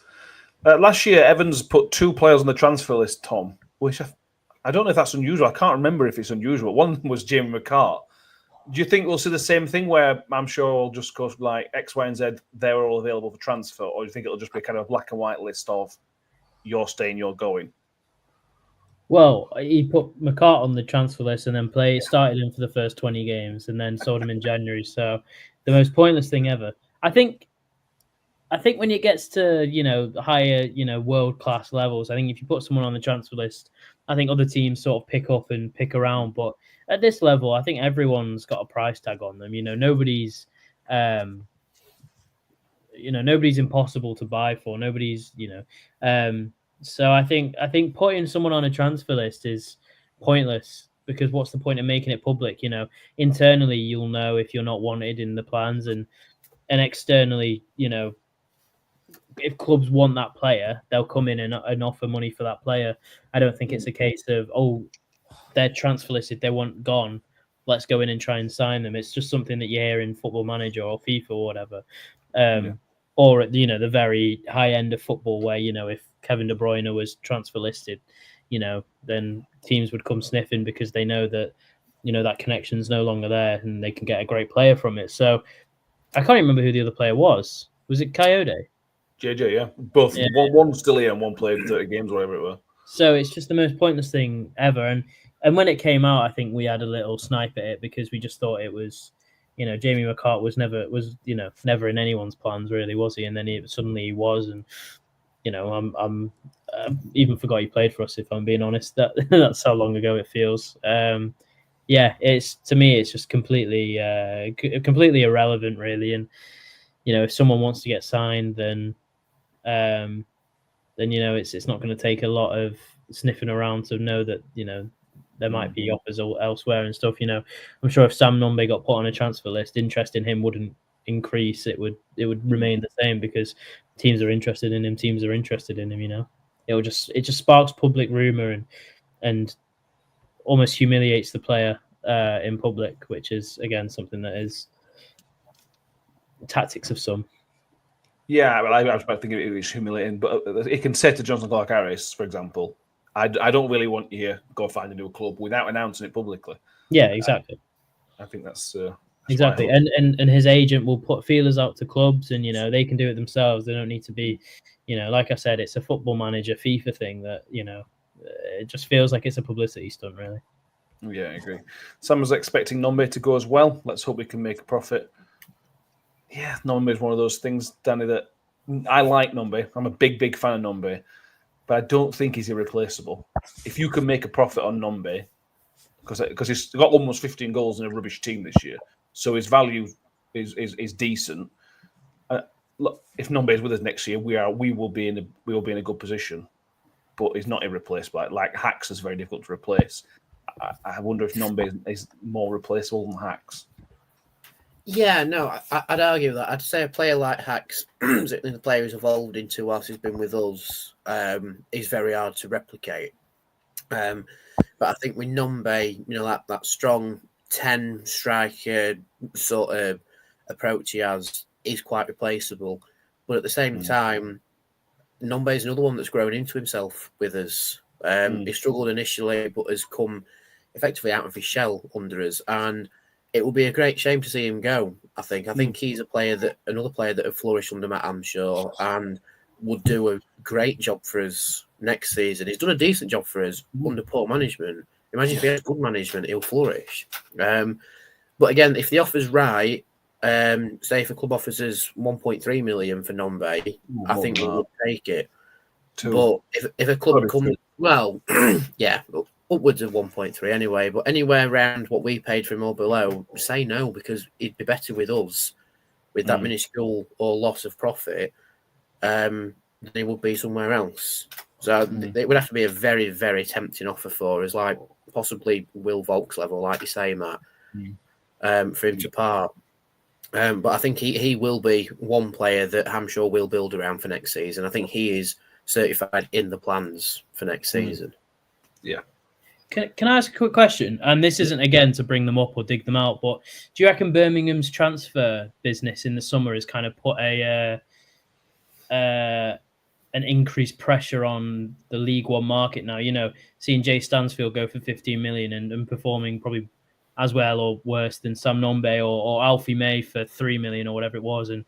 Last year, Evans put 2 players on the transfer list, Tom, which I don't know if that's unusual. I can't remember if it's unusual. One was Jamie McCart. Do you think we'll see the same thing where I'm sure will just go like X, Y, and Z, they're all available for transfer? Or do you think it'll just be kind of a black and white list of you're staying, you're going? Well, he put McCart on the transfer list and then started him for the first 20 games and then sold him in January. So the most pointless thing ever. I think when it gets to, higher, world-class levels, I think if you put someone on the transfer list, I think other teams sort of pick up and pick around. But at this level, I think everyone's got a price tag on them. Nobody's impossible to buy for. Nobody's, so I think putting someone on a transfer list is pointless because what's the point of making it public? Internally, you'll know if you're not wanted in the plans and externally, if clubs want that player, they'll come in and offer money for that player. I don't think it's a case of, they're transfer listed, they want gone, let's go in and try and sign them. It's just something that you hear in Football Manager or FIFA or whatever. or at the very high end of football, where if Kevin De Bruyne was transfer listed, then teams would come sniffing because they know that that connection's no longer there and they can get a great player from it. So I can't remember who the other player was. Was it Coyote? JJ, yeah. Both. Yeah. One's still here and one played 30 games, whatever it was. So it's just the most pointless thing ever. And when it came out, I think we had a little snipe at it because we just thought it was, Jamie McCart was never in anyone's plans really, was he? And then suddenly he was, and I'm even forgot he played for us. If I'm being honest, that's how long ago it feels. It's to me, it's just completely irrelevant, really. And if someone wants to get signed, then it's not going to take a lot of sniffing around to know that there might be offers elsewhere and stuff. I'm sure if Sam Nombe got put on a transfer list, interest in him wouldn't increase. It would remain the same because teams are interested in him. Teams are interested in him. It just sparks public rumor and almost humiliates the player in public, which is again something that is tactics of some. Yeah, well, I was about to think it was humiliating, but it can say to Johnson Clark Harris, for example, I don't really want you to go find a new club without announcing it publicly. Yeah, exactly. I think that's exactly. And his agent will put feelers out to clubs, and they can do it themselves. They don't need to be, like I said, it's a Football Manager FIFA thing that it just feels like it's a publicity stunt, really. Yeah, I agree. Sam was expecting Nombe to go as well. Let's hope we can make a profit. Yeah, Nombe is one of those things, Danny, that I like Nombe. I'm a big fan of Nombe, but I don't think he's irreplaceable. If you can make a profit on Nombe, because he's got almost 15 goals in a rubbish team this year, so his value is decent. Look, if Nombe is with us next year, we will be in a good position, but he's not irreplaceable. Like Hacks is very difficult to replace. I wonder if Nombe is more replaceable than Hacks. Yeah, no, I'd argue that. I'd say a player like Hacks, certainly the player he's evolved into whilst he's been with us, is very hard to replicate. But I think with Nombe, that strong 10 striker sort of approach he has is quite replaceable. But at the same time, Nombe is another one that's grown into himself with us. He struggled initially, but has come effectively out of his shell under us. And it will be a great shame to see him go. I think he's another player that would flourish under Matt Amshaw and would do a great job for us next season. He's done a decent job for us under poor management. Imagine if he has good management, he'll flourish. But again, if the offer's right, say if a club offers us 1.3 million for Nombe, I think we would take it. But if a club comes, well, yeah, upwards of 1.3 anyway, but anywhere around what we paid for him or below, say no, because he'd be better with us with that minuscule or loss of profit than he would be somewhere else. So it would have to be a very, very tempting offer for us, like possibly Will Volk's level, like you say, Matt, for him to part. But I think he will be one player that Hampshire will build around for next season. I think he is certified in the plans for next season. Yeah. Can I ask a quick question? And this isn't, again, to bring them up or dig them out, but do you reckon Birmingham's transfer business in the summer has kind of put an increased pressure on the League One market now? Seeing Jay Stansfield go for 15 million and performing probably as well or worse than Sam Nombe or Alfie May for 3 million or whatever it was. And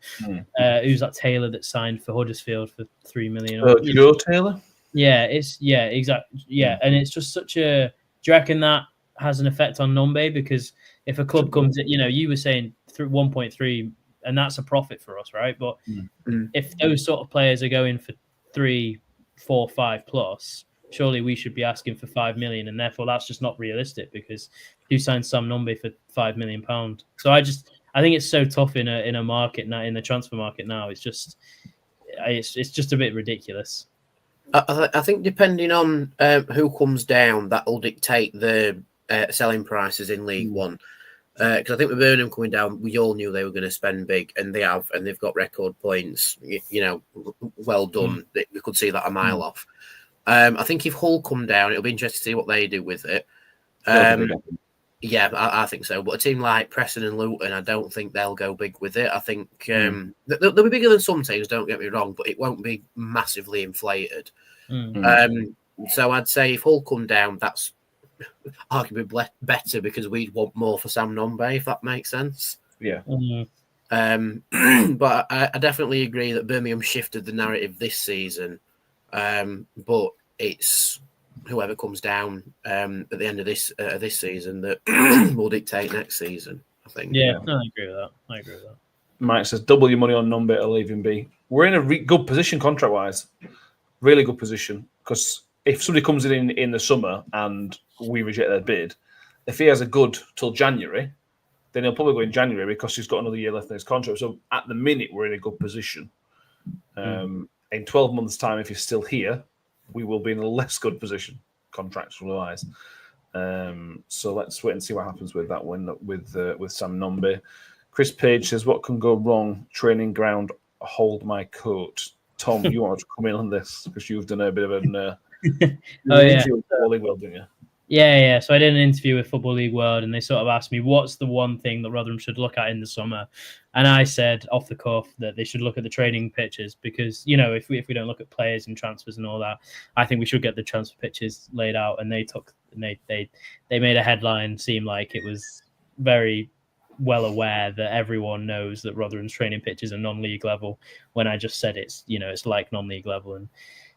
who's that Taylor that signed for Huddersfield for 3 million? Joe Taylor? Yeah, exactly. Yeah, and it's just such a. Do you reckon that has an effect on Nombe? Because if a club comes, you were saying through 1.3, and that's a profit for us, right? But if those sort of players are going for 3, 4, 5 plus, surely we should be asking for 5 million, and therefore that's just not realistic. Because who signed Sam Nombe for £5 million? So I think it's so tough in a market now, in the transfer market now. It's just a bit ridiculous. I think depending on who comes down, that will dictate the selling prices in League One. Because I think with Burnham coming down, we all knew they were going to spend big, and they have, and they've got record points. Well done. We could see that a mile off. I think if Hull come down, it'll be interesting to see what they do with it. Yeah, I think so. But a team like Preston and Luton, I don't think they'll go big with it. I think they'll be bigger than some teams, don't get me wrong, but it won't be massively inflated. So I'd say if Hull come down, that's arguably better because we'd want more for Sam Nombe, if that makes sense. Yeah. But I definitely agree that Birmingham shifted the narrative this season. But it's whoever comes down at the end of this season that will dictate next season, I think. Yeah, no, I agree with that. Mike says, double your money on Nombe or leave him be. We're in a good position contract-wise. Really good position. Because if somebody comes in the summer and we reject their bid, if he has a good till January, then he'll probably go in January because he's got another year left in his contract. So at the minute, we're in a good position. In 12 months' time, if he's still here, we will be in a less good position contractual-wise. So let's wait and see what happens with that one with Sam Nombe. Chris Page says, what can go wrong? Training ground, hold my coat. Tom, you want to come in on this because you've done a bit of an interview with Football League World, didn't you? Yeah. So I did an interview with Football League World, and they sort of asked me, what's the one thing that Rotherham should look at in the summer? And I said off the cuff that they should look at the training pitches because, if we don't look at players and transfers and all that, I think we should get the transfer pitches laid out. And they made a headline seem like it was very well aware that everyone knows that Rotherham's training pitches are non-league level, when I just said it's like non-league level and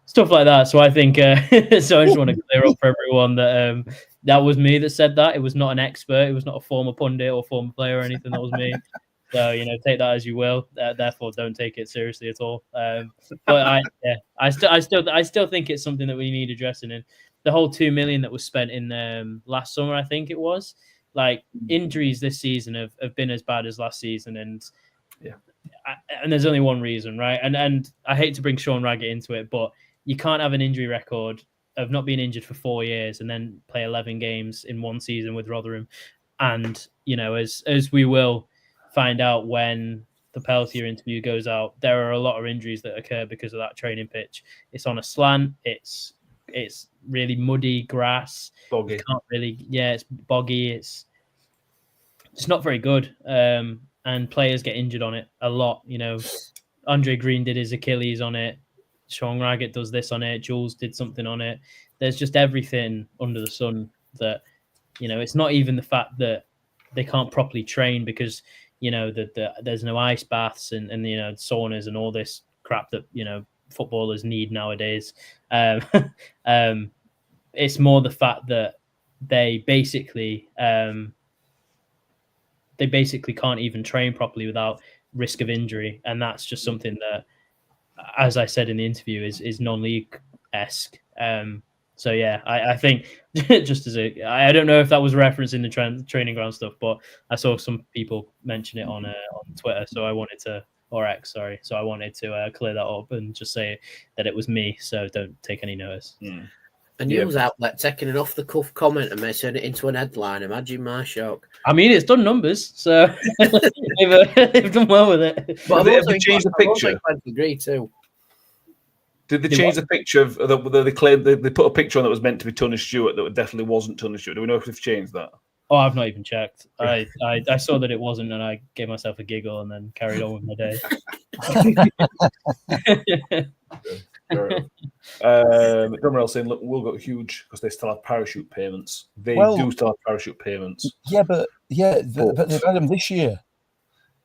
stuff like that. So I think so I just want to clear up for everyone that that was me that said that. It was not an expert. It was not a former pundit or former player or anything. That was me. So take that as you will. Therefore, don't take it seriously at all. But I still think it's something that we need addressing. And the whole $2 million that was spent in last summer, I think it was. Like, injuries this season have been as bad as last season, and there's only one reason, right? And I hate to bring Sean Raggett into it, but you can't have an injury record of not being injured for 4 years and then play 11 games in one season with Rotherham. And as we will find out when the Peltier interview goes out, there are a lot of injuries that occur because of that training pitch. It's on a slant. It's really muddy grass. Boggy. It's boggy. It's not very good. And players get injured on it a lot. Andre Green did his Achilles on it. Sean Raggett does this on it. Jules did something on it. There's just everything under the sun that, it's not even the fact that they can't properly train because, there's no ice baths and saunas and all this crap that, footballers need nowadays. It's more the fact that they basically can't even train properly without risk of injury, and that's just something that, as I said in the interview, is non-league-esque. So yeah, I think just I don't know if that was referencing the training ground stuff, but I saw some people mention it on Twitter, so I wanted to. Or X, sorry. So I wanted to clear that up and just say that it was me, so don't take any notice. A news outlet taking an off-the-cuff comment and may turn it into an headline. Imagine my shock. I mean, it's done numbers, so they've done well with it. But Have they changed the picture? I agree too. Did they change the picture of they claimed they put a picture on that was meant to be Tony Stewart that definitely wasn't Tony Stewart? Do we know if they've changed that? Oh, I've not even checked. I saw that it wasn't, and I gave myself a giggle and then carried on with my day. Drummerell saying, look, we'll go huge because they still have parachute payments. They do still have parachute payments. Yeah, but they've had them this year.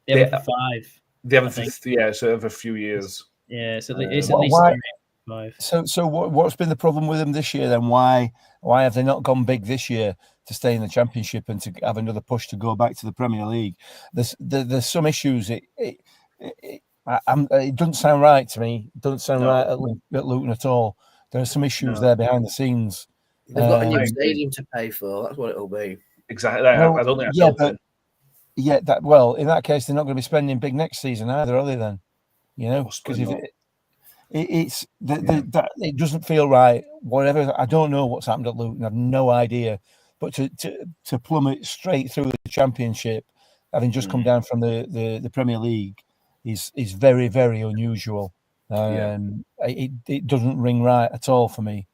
Yeah, for 5. They haven't, so over a few years. Yeah, so it's at least 5. So what's been the problem with them this year then? Why have they not gone big this year to stay in the Championship and to have another push to go back to the Premier League? There's some issues. It doesn't sound right to me. It doesn't sound right at Luton at all. There are some issues there behind the scenes. They've got a new stadium to pay for. That's what it'll be. Exactly. I don't think in that case, they're not going to be spending big next season either, are they? Then, because it doesn't feel right. Whatever, I don't know what's happened at Luton. I have no idea. But to plummet straight through the Championship, having just come down from the Premier League, is very, very unusual. It doesn't ring right at all for me.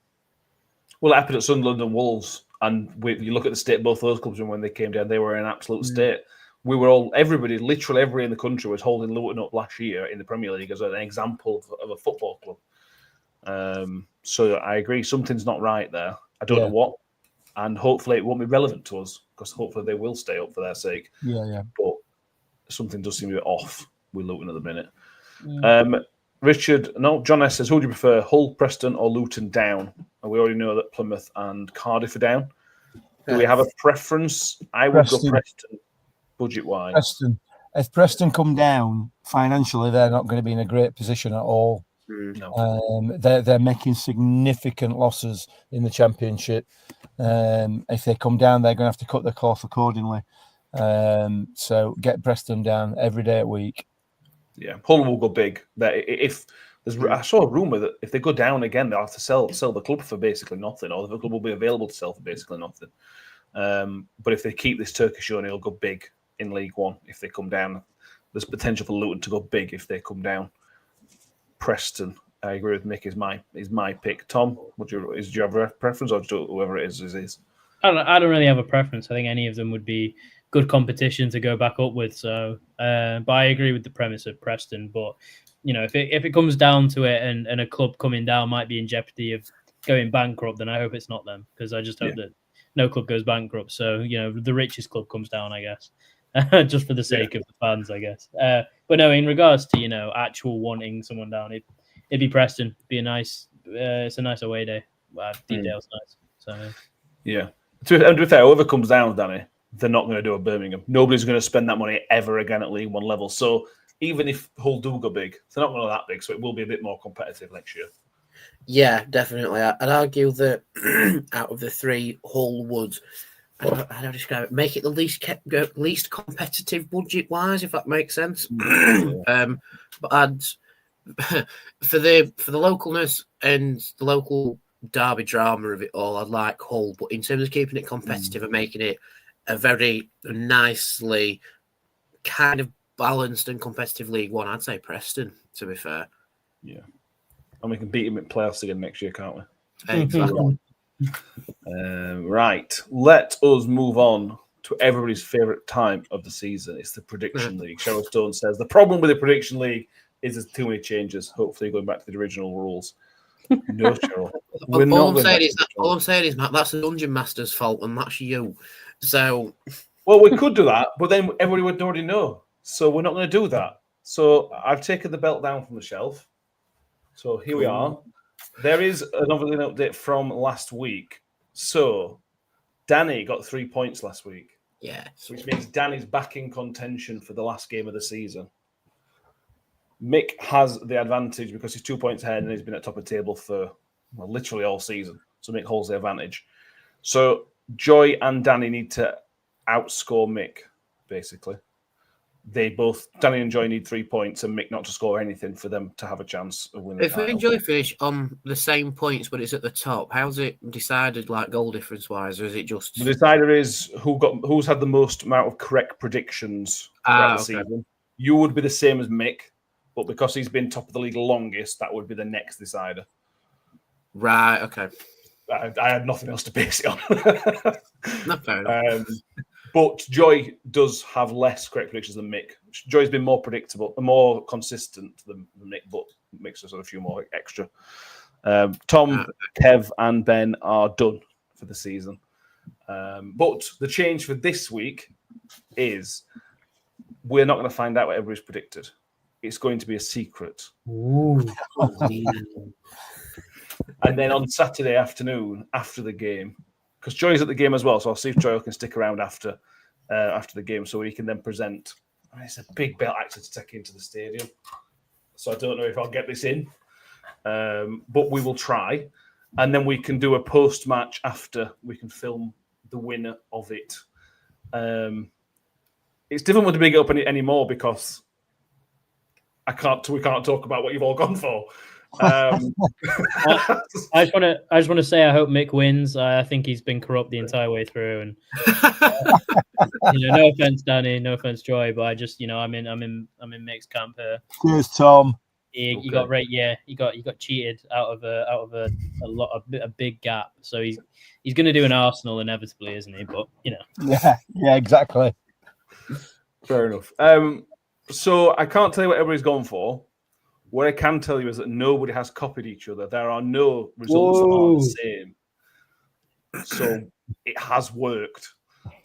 Well, it happened at Sunderland and Wolves, And you look at the state of both those clubs, and when they came down, they were in an absolute state. We were all, everybody, literally everybody in the country was holding Luton up last year in the Premier League as an example of a football club. So I agree, something's not right there. I don't know what, and hopefully it won't be relevant to us because hopefully they will stay up for their sake. Yeah. But something does seem to be off with Luton at the minute. Richard, John S says, who do you prefer, Hull, Preston, or Luton down? And we already know that Plymouth and Cardiff are down. Do we have a preference? I would go Preston, budget-wise. Preston. If Preston come down financially, they're not going to be in a great position at all. No. They're making significant losses in the Championship. If they come down, they're going to have to cut their cloth accordingly. So get Preston down every day a week. Yeah, Hull will go big. I saw a rumour that if they go down again, they'll have to sell the club for basically nothing, or the club will be available to sell for basically nothing. But if they keep this Turkish owner, he'll go big in League One. If they come down, there's potential for Luton to go big if they come down. Preston, I agree with Mick, is my pick. Tom, do you have a preference, or whoever it is? I don't really have a preference. I think any of them would be good competition to go back up with. So, but I agree with the premise of Preston. But if it comes down to it, and a club coming down might be in jeopardy of going bankrupt, then I hope it's not them, because I just hope that no club goes bankrupt. So the richest club comes down, I guess, just for the sake of the fans, I guess. But no, in regards to actual wanting someone down, it'd be Preston. It'd be a nice. It's a nice away day. Deepdale's nice. So yeah. To be fair, whoever comes down, Danny, they're not going to do a Birmingham. Nobody's going to spend that money ever again at League One level. So even if Hull do go big, they're not going to go that big. So it will be a bit more competitive next year. Yeah, definitely. I'd argue that out of the three, Hull would, how do I describe it? Make it the least competitive budget-wise, if that makes sense. But I'd for the localness and the local derby drama of it all, I'd like Hull. But in terms of keeping it competitive and making it a very nicely kind of balanced and competitive League One, I'd say Preston, to be fair. Yeah. And we can beat him in playoffs again next year, can't we? Exactly. Right. Let us move on to everybody's favourite time of the season. It's the Prediction League. Cheryl Stone says, the problem with the Prediction League is there's too many changes. Hopefully going back to the original rules. No, Cheryl. All I'm saying is, Matt, that's the Dungeon Master's fault, and that's you. So, well, we could do that, but then everybody would already know. So we're not going to do that. So I've taken the belt down from the shelf. So here we are. There is another update from last week. So Danny got 3 points last week. Yeah. Which means Danny's back in contention for the last game of the season. Mick has the advantage because he's 2 points ahead and he's been at top of the table for literally all season. So Mick holds the advantage. So Joy and Danny need to outscore Mick, basically. Danny and Joy need 3 points and Mick not to score anything for them to have a chance of winning. If we and Joy finish on the same points, but it's at the top, how's it decided, like goal difference wise, or is it just the decider is who's had the most amount of correct predictions throughout the season? You would be the same as Mick, but because he's been top of the league longest, that would be the next decider. Right. Okay. I had nothing else to base it on. Not fair enough. But Joy does have less correct predictions than Mick. Joy's been more predictable, more consistent than Mick, but Mick's just a few more extra. Tom, Kev, and Ben are done for the season. But the change for this week is we're not going to find out what everybody's predicted. It's going to be a secret. Ooh. And then on Saturday afternoon, after the game, because Joy's at the game as well, so I'll see if Joy can stick around after the game so he can then present. It's a big belt actually to take into the stadium, so I don't know if I'll get this in, but we will try. And then we can do a post-match after. We can film the winner of it. It's difficult to bring it up anymore because we can't talk about what you've all gone for. I just want to say I hope Mick wins. I think he's been corrupt the entire way through, and no offense, Danny, no offense, Joy, but I just I'm in Mick's camp here. Cheers, Tom. He got right. Yeah, he got cheated out of a big gap. So he's going to do an Arsenal inevitably, isn't he? But Yeah, exactly. Fair enough. So I can't tell you what everybody's gone for. What I can tell you is that nobody has copied each other. There are no results that are the same. So it has worked.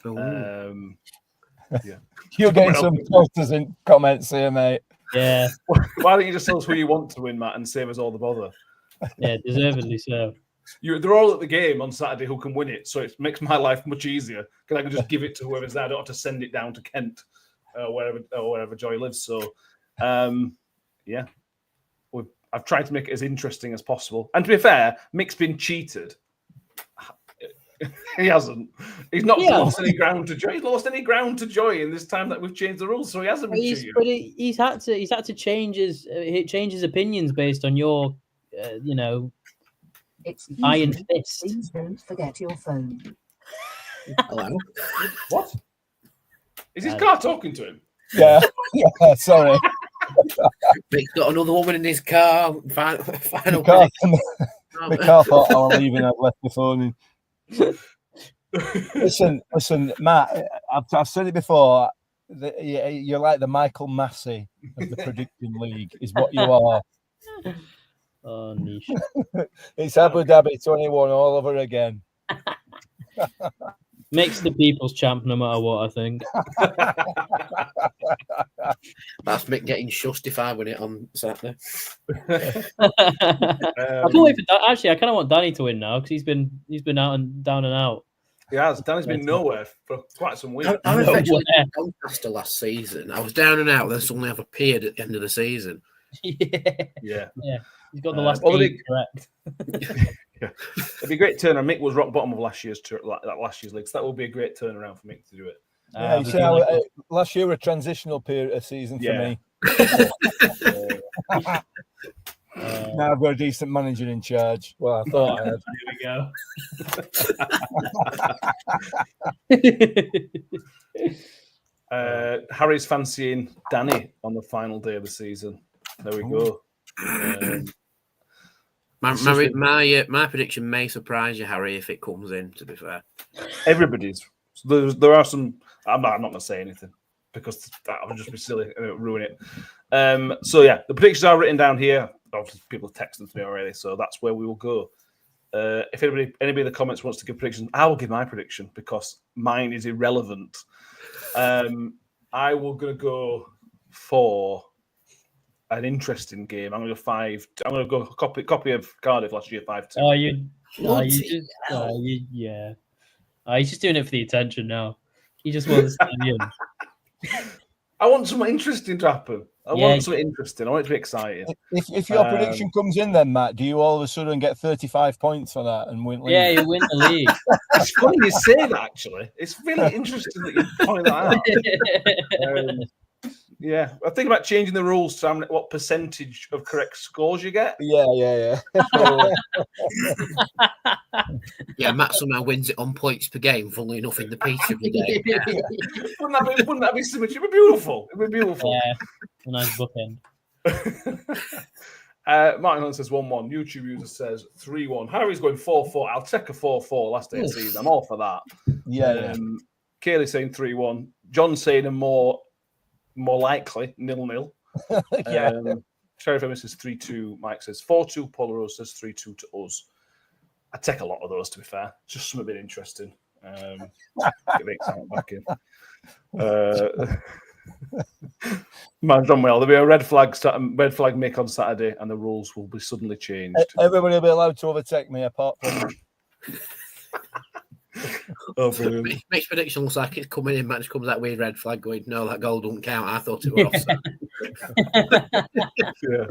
Yeah. You're getting some posters and comments here, mate. Yeah. Why don't you just tell us who you want to win, Matt, and save us all the bother? Yeah, deservedly so. They're all at the game on Saturday who can win it, so it makes my life much easier because I can just give it to whoever's there. I don't have to send it down to Kent, wherever Joy lives. So, yeah, I've tried to make it as interesting as possible. And to be fair, Mick's been cheated. He hasn't. He's not lost any ground to Joy. He's lost any ground to Joy in this time that we've changed the rules, so he hasn't been cheated. But he's had to change his opinions based on your, iron fist. Please don't forget your phone. Hello. What? Is his car talking to him? Yeah, sorry. Mick's got another woman in his car. Final The car thought I was leaving. I've left the phone in. Listen, Matt. I've said it before. You're like the Michael Massey of the prediction league. Is what you are. Oh, niche. It's Abu Dhabi 21 all over again. Makes the people's champ no matter what, I think. That's Mick getting shussed if I win it on Saturday. I can't wait for actually. I kind of want Danny to win now because he's been out and down and out. He has. Danny's been nowhere for quite some weeks. I was actually Doncaster last season. I was down and out, then suddenly I've appeared at the end of the season. Yeah. He's got the last 8 correct. Yeah. It'd be a great turnaround. Mick was rock bottom of last year's league, so that would be a great turnaround for Mick to do it. Yeah, you see last year a transitional period season for me. Now I've got a decent manager in charge. Well, I thought I had. Harry's fancying Danny on the final day of the season. There we go. My prediction may surprise you, Harry, if it comes in. To be fair, everybody's. There are some. I'm not going to say anything because that would just be silly and it would ruin it. So yeah, the predictions are written down here. Obviously, people have texted them to me already, so that's where we will go. If anybody in the comments wants to give predictions, I will give my prediction because mine is irrelevant. I will going to go for an interesting game. I'm going to go 5. I'm going to go copy of Cardiff last year 5-2. He's just doing it for the attention now. He just wants to be in. I want something interesting to happen. I want something interesting. I want it to be exciting. If your prediction comes in, then Matt, do you all of a sudden get 35 points for that and win? Yeah, you win the league. It's funny you say that. Actually, it's really interesting that you point that out. Yeah, I think about changing the rules to what percentage of correct scores you get. Yeah. Yeah, Matt somehow wins it on points per game, funnily enough, in the piece every day. Wouldn't that be so much? It'd be beautiful. It'd be beautiful. Yeah, a nice bookend. Martin Hunt says 1-1. YouTube user says 3-1. Harry's going 4-4. I'll take a 4-4 last day of the season. I'm all for that. Yeah. Kaylee saying 3-1. John saying a more likely 0-0. Sheriff Emma says 3-2. Mike says 4-2. Paul Rose says 3-2 to us. I take a lot of those, to be fair. Just something a bit interesting. Get the excitement back in. Man, done well. There'll be a red flag Mick on Saturday, and the rules will be suddenly changed. Everybody will be allowed to overtake me, apart from. Oh, brilliant. Mick's prediction looks like it's coming in. Match comes that weird red flag going, no, that goal don't count. I thought it was offside. Yeah.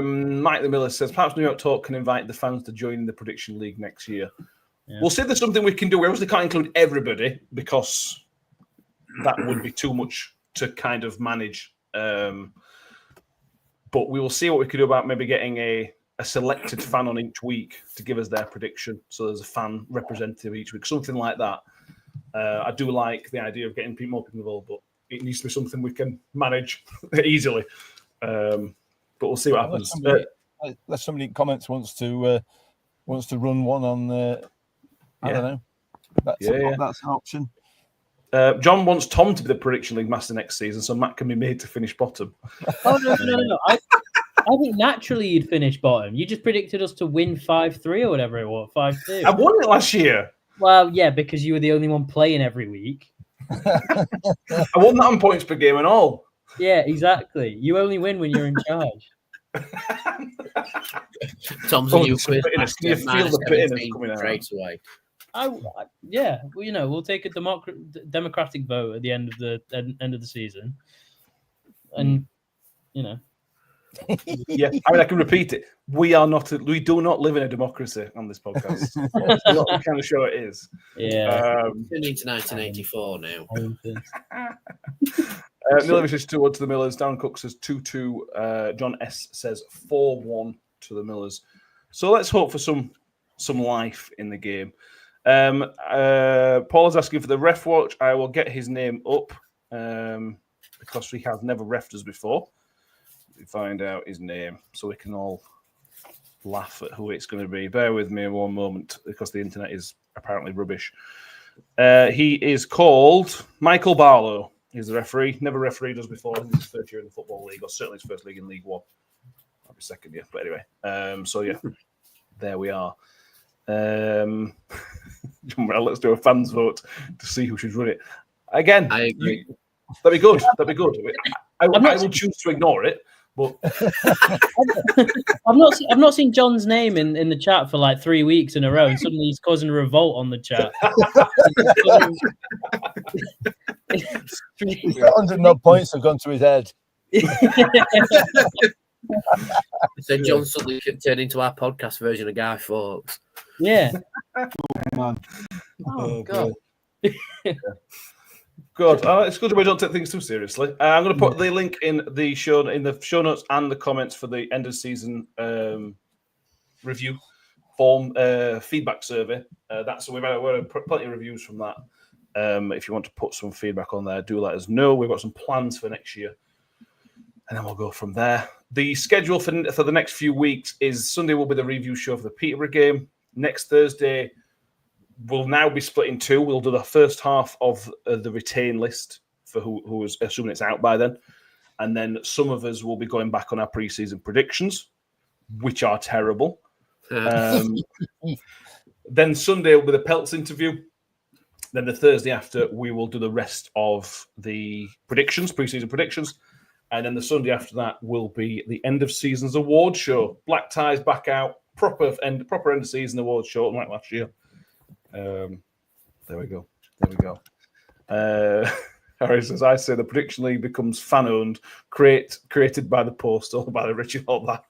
Mike the Miller says, perhaps New York Talk can invite the fans to join the prediction league next year. Yeah. We'll see if there's something we can do. We obviously can't include everybody because that would be too much to kind of manage. But we will see what we can do about maybe getting a selected fan on each week to give us their prediction. So there's a fan representative each week, something like that. I do like the idea of getting more people involved, but it needs to be something we can manage easily. But we'll see what happens. Unless somebody in comments wants to run one on. I don't know. That's an option. John wants Tom to be the prediction league master next season, so Matt can be made to finish bottom. Oh no! I think naturally you'd finish bottom. You just predicted us to win 5-3 or whatever it was, 5-2. I won it last year. Well, yeah, because you were the only one playing every week. I won that on points per game and all. Yeah, exactly. You only win when you're in charge. Tom's a new quiz. Can you feel the bitterness coming out? Straight away. Yeah, well, we'll take a democratic vote at the end of the season, and Yeah, I mean, I can repeat it. We do not live in a democracy on this podcast. That's not the kind of show it is. Yeah. Turning into 1984 now. Milovic says 2-1 to the Millers. Darren Cook says 2-2. John S says 4-1 to the Millers. So let's hope for some life in the game. Paul is asking for the ref watch. I will get his name up because he has never refed us before. We find out his name so we can all laugh at who it's going to be. Bear with me one moment because the internet is apparently rubbish. He is called Michael Barlow. He's the referee. Never refereed us before. I think it's his first year in the Football League, or certainly his first league in League One. Might be second year, but anyway. So yeah, there we are. Let's do a fans vote to see who should run it. Again, I agree. That'd be good. I will choose to ignore it, but I've not seen John's name in the chat for like 3 weeks in a row, and suddenly he's causing a revolt on the chat. 100 points have gone to his head. So John suddenly turned into our podcast version of Guy Fawkes. Yeah. Man. Oh God. Good. It's good that we don't take things too seriously. I'm going to put the link in the show notes and the comments for the end of season review form feedback survey. We've had plenty of reviews from that. If you want to put some feedback on there, do let us know. We've got some plans for next year, and then we'll go from there. The schedule for the next few weeks is Sunday will be the review show for the Peterborough game. Next Thursday, we'll now be split in two. We'll do the first half of the retain list for who is assuming it's out by then. And then some of us will be going back on our pre-season predictions, which are terrible. Then Sunday will be the Peltz interview. Then the Thursday after, we will do the rest of the predictions, pre-season predictions. And then the Sunday after that will be the end of season's award show. Black ties back out, proper end of season award show, like last year. There we go. Harry says, I say the prediction league becomes fan owned, created by the Postal, by the Richie Holder.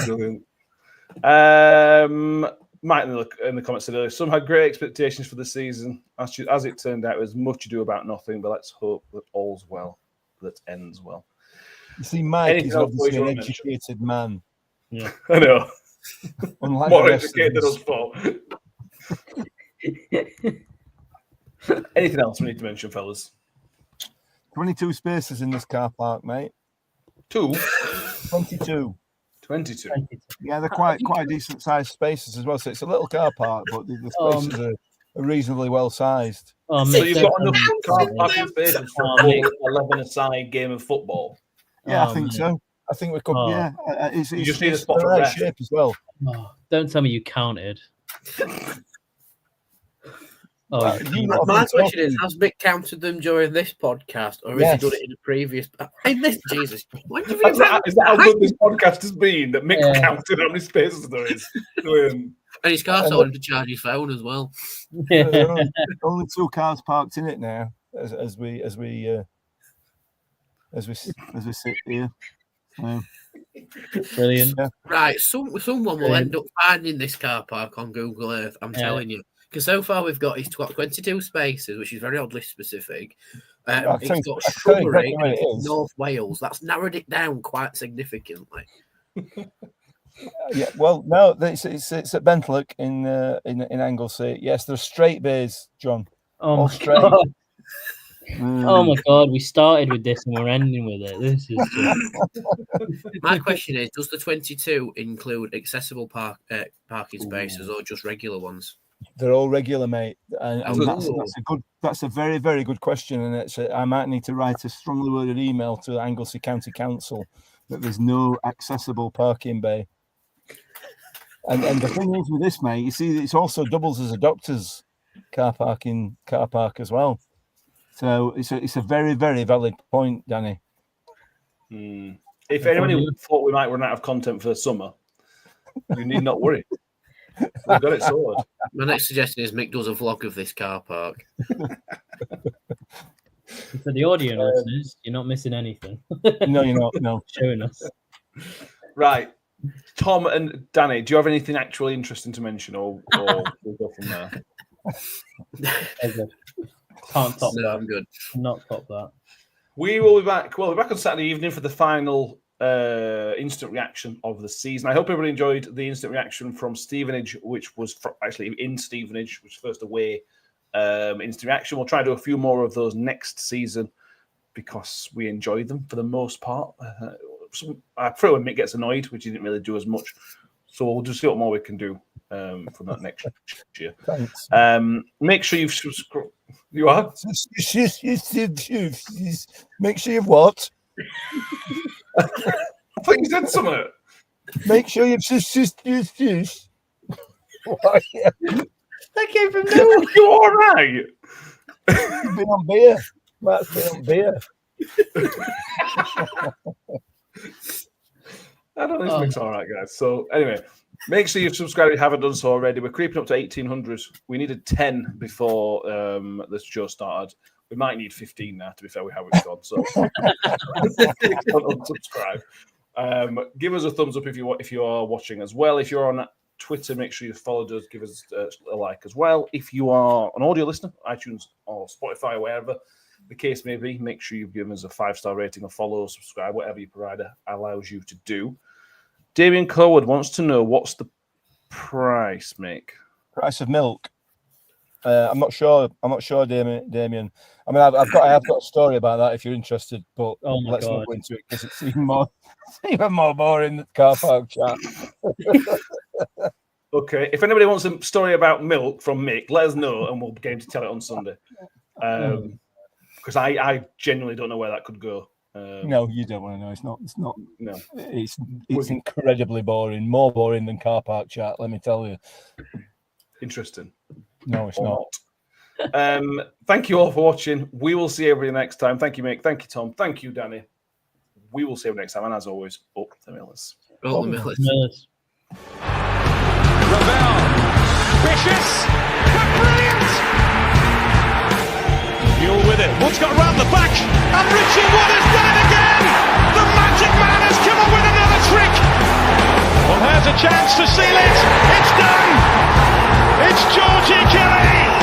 Brilliant. Mike in the comments said earlier, some had great expectations for the season. As it turned out, it was much ado about nothing, but let's hope that all's well, that ends well. You see, Mike is obviously an educated man. Yeah, I know. Unlike more educated than us four. Anything else we need to mention, fellas? 22 spaces in this car park, mate. 22. Yeah, they're quite decent sized spaces as well. So it's a little car park, but the spaces are reasonably well sized. So you've got enough car parking spaces for a 11-a-side game of football? Yeah, I think so. I think we could. Yeah, it's just need a spot the for right rest. shape as well. Oh, don't tell me you counted. My question is: has Mick counted them during this podcast, or has he done it in a previous? Jesus, why do you think is that how good this podcast has been? That Mick counted how many spaces there is. And his car told him to charge his phone as well. Only 2 cars parked in it now, as we sit here. Brilliant. Yeah. Right, someone will end up finding this car park on Google Earth. I'm telling you. Because so far we've got 22 spaces, which is very oddly specific. It's got shrubbery in North Wales. That's narrowed it down quite significantly. Yeah, well, no, it's at Bentlock in Anglesey. Yes, there's straight bays, John. Oh, all straight. Oh my God, we started with this and we're ending with it. This is just... My question is: does the 22 include accessible parking spaces or just regular ones? They're all regular, mate, and Oh. that's a very, very good question, and I might need to write a strongly worded email to Anglesey County Council that there's no accessible parking bay. And the thing is with this, mate, you see, it's also doubles as a doctor's car park as well. So it's a very, very valid point, Danny. If anybody thought we might run out of content for the summer, you need not worry. We've got it sorted. My next suggestion is Mick does a vlog of this car park. For the audio listeners, you're not missing anything. No, you're not. No, showing us. Right, Tom and Danny, do you have anything actually interesting to mention, or we'll go from there? Can't top that. I'm good. Not top that. We will be back. Well, we're back on Saturday evening for the final instant reaction of the season. I hope everybody enjoyed the instant reaction from Stevenage, which was actually in Stevenage, which was first away instant reaction. We'll try to do a few more of those next season because we enjoy them for the most part. I prefer when Mick gets annoyed, which he didn't really do as much. So we'll just see what more we can do from that next year. Thanks. Make sure you've subscribed. You are? Make sure you've what? I thought you said something. Make sure you've That came from nowhere. You all right? You've been on beer. Matt's been on beer. I don't think it's all right, guys. So anyway, make sure you've subscribed if you haven't done so already. We're creeping up to 1,800. We needed 10 before this show started. We might need 15 now, to be fair, we haven't gone. So subscribe. Give us a thumbs up if you are watching as well. If you're on Twitter, make sure you followed us. Give us a like as well. If you are an audio listener, iTunes or Spotify or wherever the case may be, make sure you've given us a 5-star rating or follow, subscribe, whatever your provider allows you to do. Damien Colwood wants to know, what's the price, Mick? Price of milk. I'm not sure, Damien. I mean, I've got a story about that if you're interested, but let's not go into it because it's even more boring than car park chat. Okay, if anybody wants a story about milk from Mick, let us know and we'll get him to tell it on Sunday. Because I genuinely don't know where that could go. No, you don't want to know. It's not. No, it's incredibly boring. More boring than car park chat. Let me tell you. Interesting. No, it's not. Thank you all for watching. We will see everybody next time. Thank you, Mick. Thank you, Tom. Thank you, Danny. We will see you next time. And as always, up the Millers. Up the Millers. Ravel, vicious, but brilliant. Mule with it. Wood's got round the back, and Richie Wood has done it again. The Magic Man has come up with another trick. Well, here's a chance to seal it. It's done. It's Georgie Kelly.